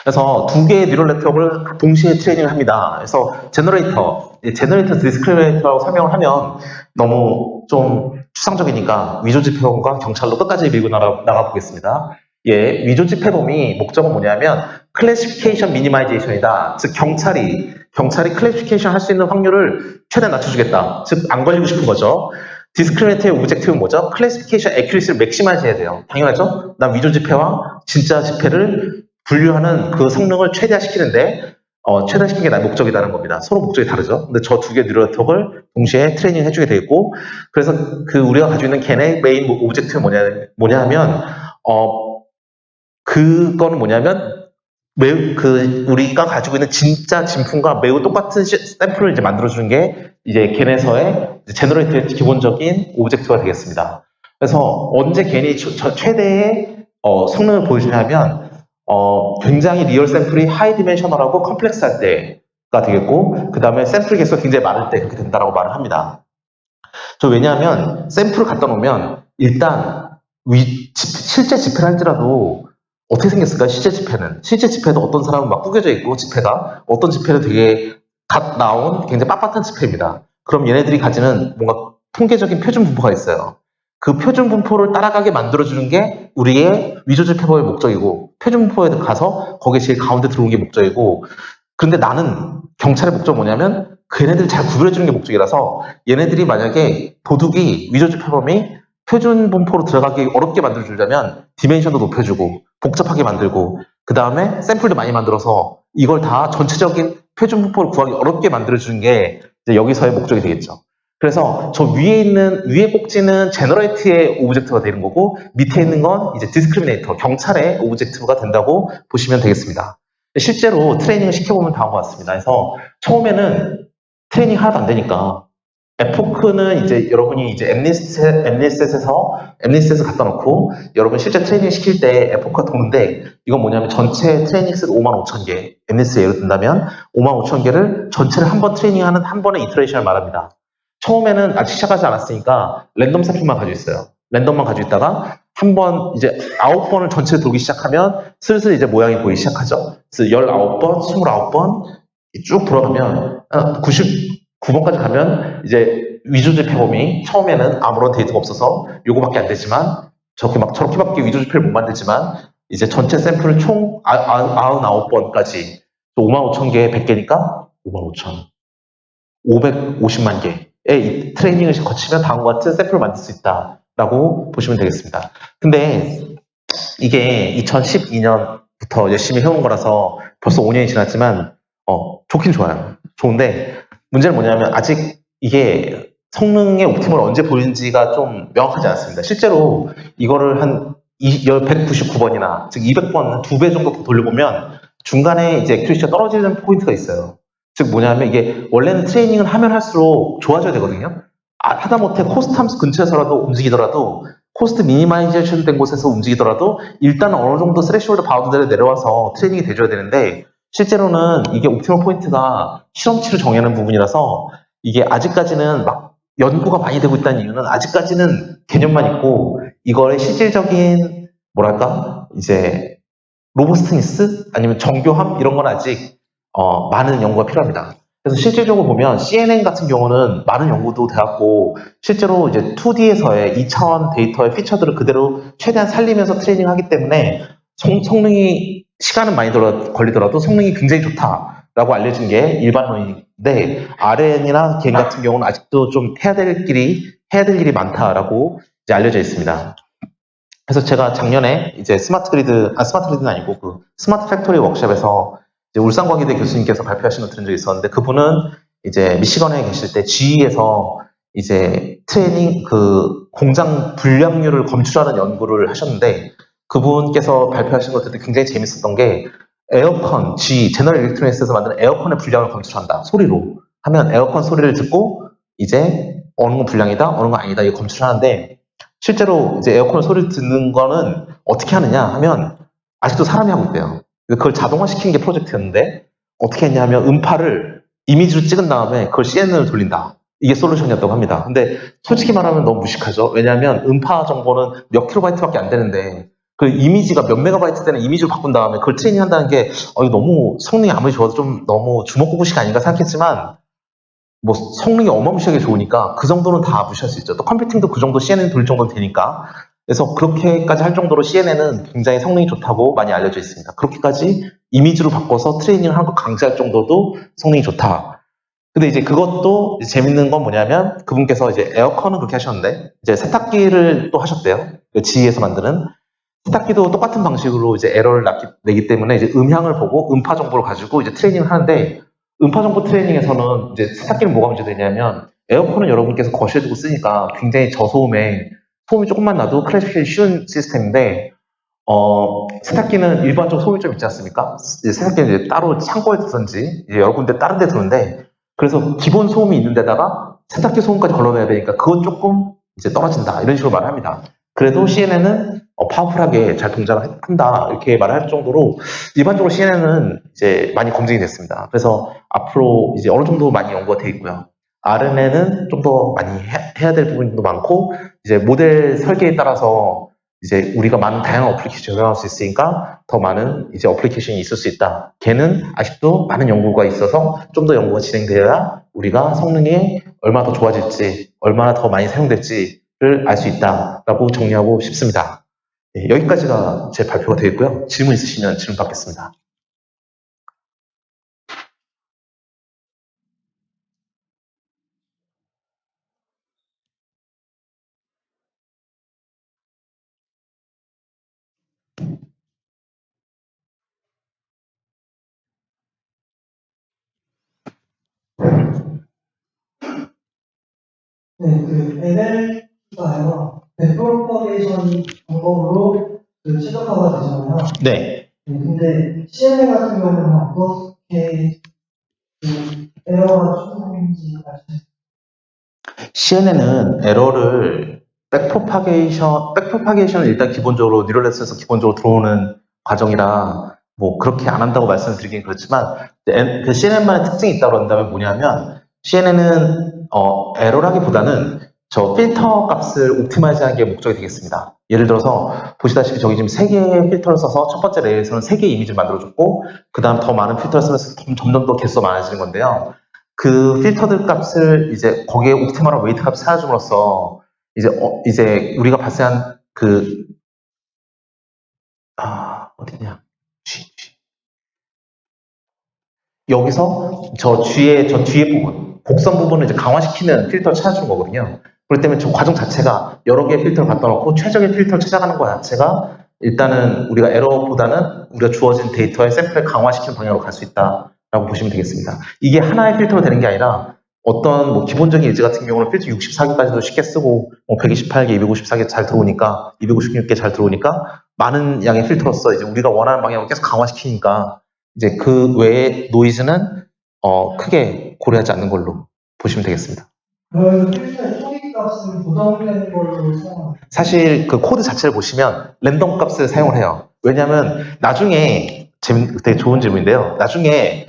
그래서 두 개의 뉴럴 네트워크를 동시에 트레이닝을 합니다. 그래서 제너레이터 디스크리미네이터라고 설명을 하면 너무 좀 추상적이니까 위조 지표범과 경찰로 끝까지 밀고 나가 보겠습니다. 위조 지표범이 목적은 뭐냐면 클래시피케이션 미니마이제이션이다. 즉 경찰이 클래시피케이션 할 수 있는 확률을 최대한 낮춰주겠다. 즉 안 걸리고 싶은 거죠. 디스크리미네이터의 오브젝티브는 뭐죠? 클래시피케이션 애큐리시를 맥시마이즈 해야 돼요. 당연하죠? 난 위조 지표와 진짜 지표를 분류하는 그 성능을 최대화시키는데 최대화시키는 게 나의 목적이라는 겁니다. 서로 목적이 다르죠. 근데 저 두 개의 뉴럴 네트워크를 동시에 트레이닝 해주게 되겠고 그래서 그 우리가 가지고 있는 겐의 메인 오브젝트는 뭐냐 하면 그거는 뭐냐면 우리가 가지고 있는 진짜 진품과 매우 똑같은 샘플을 이제 만들어주는 게 이제 겐에서의 제너레이터의 기본적인 오브젝트가 되겠습니다. 그래서 언제 겐이 최대의 성능을 보여주냐면 굉장히 리얼 샘플이 하이 디멘셔널하고 컴플렉스할 때가 되겠고 그 다음에 샘플 개수가 굉장히 많을 때 그렇게 된다고 말을 합니다. 왜냐하면 샘플을 갖다 놓으면 일단 실제 지표를 할지라도 어떻게 생겼을까요? 실제 지표에도 어떤 사람은 막 구겨져 있고 지표가 어떤 지표는 되게 갓 나온 굉장히 빳빳한 지표입니다. 그럼 얘네들이 가지는 뭔가 통계적인 표준 분포가 있어요. 그 표준 분포를 따라가게 만들어주는 게 우리의 위조 지표범의 목적이고 표준 분포에 가서 거기에 제일 가운데 들어오는 게 목적이고 그런데 나는 경찰의 목적은 뭐냐면 걔네들을 잘 구별해주는 게 목적이라서 얘네들이 만약에 도둑이 위조 지표범이 표준 분포로 들어가기 어렵게 만들어주려면 디멘션도 높여주고 복잡하게 만들고 그 다음에 샘플도 많이 만들어서 이걸 다 전체적인 표준 분포를 구하기 어렵게 만들어주는 게 이제 여기서의 목적이 되겠죠. 그래서 저 위에 꼭지는 제너레이트의 오브젝트가 되는 거고, 밑에 있는 건 이제 디스크리미네이터, 경찰의 오브젝트가 된다고 보시면 되겠습니다. 실제로 트레이닝을 시켜보면 다음과 같습니다. 그래서 처음에는 트레이닝 하나도 안 되니까, 에포크는 이제 여러분이 이제 엠리셋에서 갖다 놓고, 여러분 실제 트레이닝 시킬 때 에포크가 도는데, 이건 뭐냐면 전체 트레이닝 스 55,000개, 엠리셋 예를 든다면 55,000개를 전체를 한 번 트레이닝하는 한 번의 이터레이션을 말합니다. 처음에는 아직 시작하지 않았으니까 랜덤 샘플만 가지고 있어요. 랜덤만 가지고 있다가 한 번 이제 9번을 전체를 돌기 시작하면 슬슬 이제 모양이 보이기 시작하죠. 그래서 19번, 29번 쭉 돌아가면 99번까지 가면 이제 위조지폐범이 처음에는 아무런 데이터가 없어서 요거밖에 안 되지만 저렇게밖에 위조지폐를 못 만들지만 이제 전체 샘플을 총 99번까지 55,000개에 100개니까 55,000. 550만 개의 이 트레이닝을 거치면 다음과 같은 샘플을 만들 수 있다라고 보시면 되겠습니다. 근데 이게 2012년부터 열심히 해온 거라서 벌써 5년이 지났지만 좋긴 좋아요. 좋은데 문제는 뭐냐면 아직 이게 성능의 옵티머를 언제 보이는지가 좀 명확하지 않습니다. 실제로 이거를 한 199번이나 즉 200번, 2배 정도 더 돌려보면 중간에 이제 액큐리시가 떨어지는 포인트가 있어요. 즉 뭐냐면 이게 원래는 트레이닝을 하면 할수록 좋아져야 되거든요. 하다못해 코스트 함수 근처에서라도 움직이더라도 코스트 미니마이제이션 된 곳에서 움직이더라도 일단 어느 정도 스레시홀드 바운드를 내려와서 트레이닝이 돼줘야 되는데 실제로는 이게 옵티멀 포인트가 실험치를 정하는 부분이라서 이게 아직까지는 막 연구가 많이 되고 있다는 이유는 아직까지는 개념만 있고 이거의 실질적인 뭐랄까 이제 로버스트니스 아니면 정교함 이런 건 아직 많은 연구가 필요합니다. 그래서 실질적으로 보면 CNN 같은 경우는 많은 연구도 되었고 실제로 이제 2D에서의 2차원 데이터의 피처들을 그대로 최대한 살리면서 트레이닝하기 때문에 성능이 시간은 많이 걸리더라도 성능이 굉장히 좋다라고 알려진 게 일반론인데 RN이나 개인 같은 경우는 아직도 좀 해야 될 일이 많다라고 이제 알려져 있습니다. 그래서 제가 작년에 이제 스마트 그리드는 아니고 그 스마트 팩토리 워크숍에서 이제 울산과기대 교수님께서 발표하신 걸 들은 적이 있었는데 그분은 이제 미시건에 계실 때 GE에서 이제 트레이닝 그 공장 불량률을 검출하는 연구를 하셨는데 그분께서 발표하신 것 들을 때 굉장히 재밌었던 게 에어컨, 제너럴 일렉트로닉스에서 만든 에어컨의 불량을 검출한다. 소리로. 하면 에어컨 소리를 듣고 이제 어느 건 불량이다, 어느 건 아니다, 이거 검출하는데 실제로 이제 에어컨 소리를 듣는 거는 어떻게 하느냐 하면 아직도 사람이 하고 있대요. 그걸 자동화시키는 게 프로젝트였는데 어떻게 했냐 하면 음파를 이미지로 찍은 다음에 그걸 CNN을 돌린다. 이게 솔루션이었다고 합니다. 근데 솔직히 말하면 너무 무식하죠. 왜냐하면 음파 정보는 몇 킬로바이트밖에 안 되는데 그 이미지가 몇 메가바이트 되는 이미지로 바꾼 다음에 그걸 트레이닝 한다는 게 이거 너무 성능이 아무리 좋아도 좀 너무 주먹구구식 아닌가 생각했지만 뭐 성능이 어마무시하게 좋으니까 그 정도는 다 무시할 수 있죠. 또 컴퓨팅도 그 정도 CNN 돌릴 정도는 되니까. 그래서 그렇게까지 할 정도로 CNN은 굉장히 성능이 좋다고 많이 알려져 있습니다. 그렇게까지 이미지로 바꿔서 트레이닝을 한 거 강제할 정도도 성능이 좋다. 근데 이제 그것도 이제 재밌는 건 뭐냐면 그분께서 이제 에어컨은 그렇게 하셨는데 이제 세탁기를 또 하셨대요. 그 GE에서 만드는 세탁기도 똑같은 방식으로 이제 에러를 내기 때문에 이제 음향을 보고 음파 정보를 가지고 이제 트레이닝을 하는데 음파 정보 트레이닝에서는 이제 세탁기는 뭐가 문제되냐면 에어컨은 여러분께서 거실에 두고 쓰니까 굉장히 저소음에 소음이 조금만 나도 클래식하기 쉬운 시스템인데 세탁기는 일반적으로 소음이 좀 있지 않습니까? 이제 세탁기는 이제 따로 창고에 두든지 이제 여러 군데 다른 데 두는데 그래서 기본 소음이 있는 데다가 세탁기 소음까지 걸러내야 되니까 그건 조금 이제 떨어진다 이런 식으로 말을 합니다. 그래도 CNN은 파워풀하게 잘 동작을 한다 이렇게 말을 할 정도로 일반적으로 CNN은 이제 많이 검증이 됐습니다. 그래서 앞으로 이제 어느 정도 많이 연구가 돼 있고요. RNN은 좀 더 많이 해야 될 부분도 많고 이제 모델 설계에 따라서 이제 우리가 많은 다양한 어플리케이션을 적용할 수 있으니까 더 많은 이제 어플리케이션이 있을 수 있다. 걔는 아직도 많은 연구가 있어서 좀 더 연구가 진행되어야 우리가 성능이 얼마나 더 좋아질지, 얼마나 더 많이 사용될지를 알 수 있다라고 정리하고 싶습니다. 네, 여기까지가 제 발표가 되겠고요. 질문 있으시면 질문 받겠습니다. 네, 그 NLP가요, 프로퍼게이션 방법으로 그 최적화가 되잖아요. 네. 근데 CNN 같은 경우는 어떻게 그 에러가 추정되는지 아시나요? CNN은 에러를 백프로파게이션은 일단 기본적으로 뉴럴넷에서 기본적으로 들어오는 과정이라 뭐 그렇게 안 한다고 말씀을 드리긴 그렇지만 그 CNN만의 특징이 있다고 한다면 뭐냐면 CNN은 에러라기보다는 저 필터 값을 옵티마이즈하는 게 목적이 되겠습니다. 예를 들어서 보시다시피 저기 지금 3개의 필터를 써서 첫 번째 레이에서는 3개의 이미지를 만들어줬고 그 다음 더 많은 필터를 쓰면서 점점 더 개수가 많아지는 건데요. 그 필터들 값을 이제 거기에 옵티멀한 웨이트 값을 찾아줌으로써 이제 우리가 발생한 어디냐 여기서 저 뒤에 부분 곡선 부분을 이제 강화시키는 필터를 찾아준 거거든요. 그렇기 때문에 저 과정 자체가 여러 개의 필터를 갖다 놓고 최적의 필터를 찾아가는 것 자체가 일단은 우리가 에러보다는 우리가 주어진 데이터의 샘플을 강화시키는 방향으로 갈 수 있다라고 보시면 되겠습니다. 이게 하나의 필터로 되는 게 아니라 어떤 뭐 기본적인 예제 같은 경우는 필터 64개까지도 쉽게 쓰고 뭐 128개, 254개 잘 들어오니까 256개 잘 들어오니까 많은 양의 필터로서 이제 우리가 원하는 방향으로 계속 강화시키니까 이제 그 외의 노이즈는 크게 고려하지 않는 걸로 보시면 되겠습니다. 그럼 필터의 초기 값은 고정된 걸로 사용합니다. 사실 그 코드 자체를 보시면 랜덤 값을 사용을 해요. 왜냐하면 나중에 되게 좋은 질문인데요. 나중에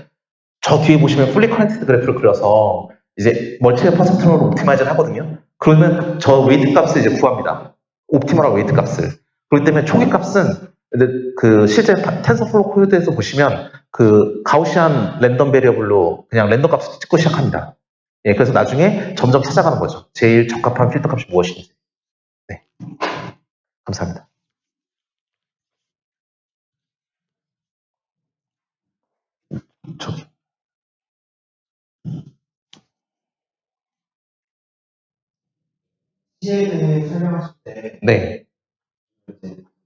저 뒤에 보시면 풀리 커넥티드 그래프를 그려서 이제 멀티플 퍼센트로 옵티마이즈를 하거든요. 그러면 저 웨이트 값을 이제 구합니다. 옵티멀한 웨이트 값을. 그렇기 때문에 초기 값은 그 실제 텐서플로우 코드에서 보시면 그 가우시안 랜덤 베리어블로 그냥 랜덤 값을 찍고 시작합니다. 예, 그래서 나중에 점점 찾아가는 거죠. 제일 적합한 필터 값이 무엇인지. 네, 감사합니다. 저기. CNN에 설명하실 때 네,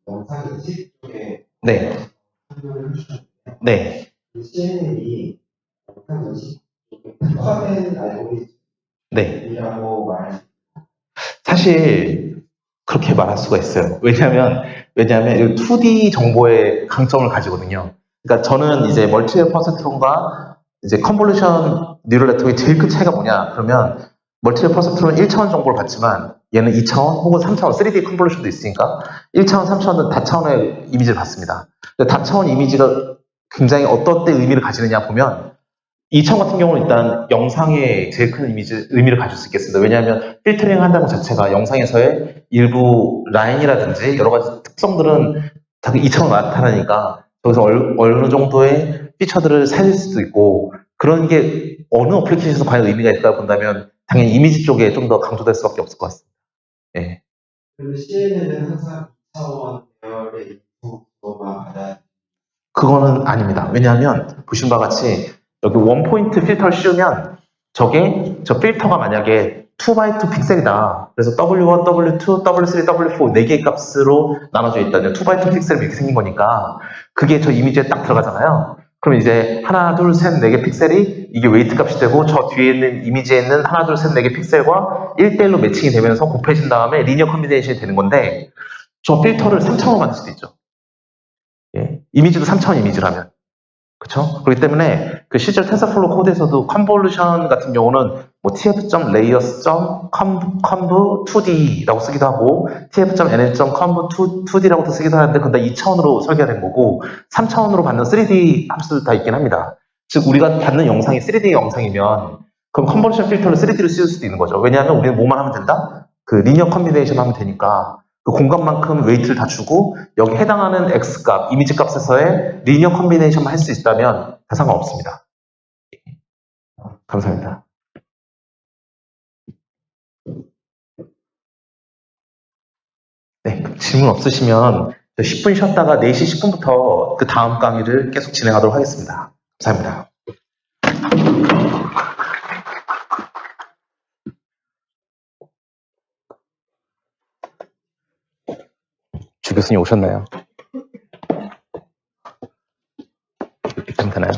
영상 인식 쪽에 네, 설명을 해주셨는데 네, CNN이 영상 인식 쪽에 특화된 네. 알고리즘이라고 말. 사실 그렇게 말할 수가 있어요. 왜냐하면 2D 정보의 강점을 가지거든요. 그러니까 저는 이제 멀티레 퍼셉트론과 이제 컨볼루션 뉴럴 네트워크의 제일 큰 차이가 뭐냐? 그러면 멀티레 퍼셉트론은 1차원 정보를 받지만 얘는 2차원 혹은 3차원 3D 컨볼루션도 있으니까 1차원, 3차원은 다차원의 이미지를 받습니다. 다차원 이미지가 굉장히 어떤 때 의미를 가지느냐 보면 2차 같은 경우는 일단 영상의 제일 큰 의미를 가질 수 있겠습니다. 왜냐하면 필터링 한다는 것 자체가 영상에서의 일부 라인이라든지 여러 가지 특성들은 다 2차로 나타나니까 거기서 어느 정도의 피처들을 살릴 수도 있고 그런 게 어느 어플리케이션에서 과연 의미가 있다고 본다면 당연히 이미지 쪽에 좀 더 강조될 수밖에 없을 것 같습니다. 예. 그리고 CNN은 항상 2차원 계열의 인풋만 받아야. 그거는 아닙니다. 왜냐하면 보신 바와 같이 여기 원 포인트 필터를 씌우면 저 필터가 만약에 2x2 픽셀이다. 그래서 W1, W2, W3, W4 4개의 값으로 나눠져 있다면 2x2 픽셀이 이렇게 생긴 거니까 그게 저 이미지에 딱 들어가잖아요. 그럼 이제 하나, 둘, 셋, 4개 픽셀이 이게 웨이트 값이 되고 저 뒤에 있는 이미지에 있는 하나, 둘, 셋, 4개 픽셀과 1대1로 매칭이 되면서 곱해진 다음에 리니어 컨비네이션이 되는 건데 저 필터를 3차원으로 만들 수도 있죠. 예? 이미지도 3차원 이미지라면. 그렇죠? 그렇기 때문에 그 실제 텐서플로우 코드에서도 컨볼루션 같은 경우는 뭐 tf.layers.conv2d라고 쓰기도 하고 tf.nl.conv2d라고도 쓰기도 하는데 그건 다 2차원으로 설계된 거고 3차원으로 받는 3D 함수도 다 있긴 합니다. 즉 우리가 받는 영상이 3D 영상이면 그럼 컨볼루션 필터를 3D로 씌울 수도 있는 거죠. 왜냐하면 우리는 뭐만 하면 된다? 그 리니어 컨비네이션 하면 되니까 그 공간만큼 웨이트를 다 주고 여기 해당하는 X값, 이미지 값에서의 리니어 컨비네이션만 할 수 있다면 다 상관없습니다. 감사합니다. 네, 질문 없으시면 10분 쉬었다가 4시 10분부터 그 다음 강의를 계속 진행하도록 하겠습니다. 감사합니다. 주 교수님 오셨나요? 이렇게 되나요?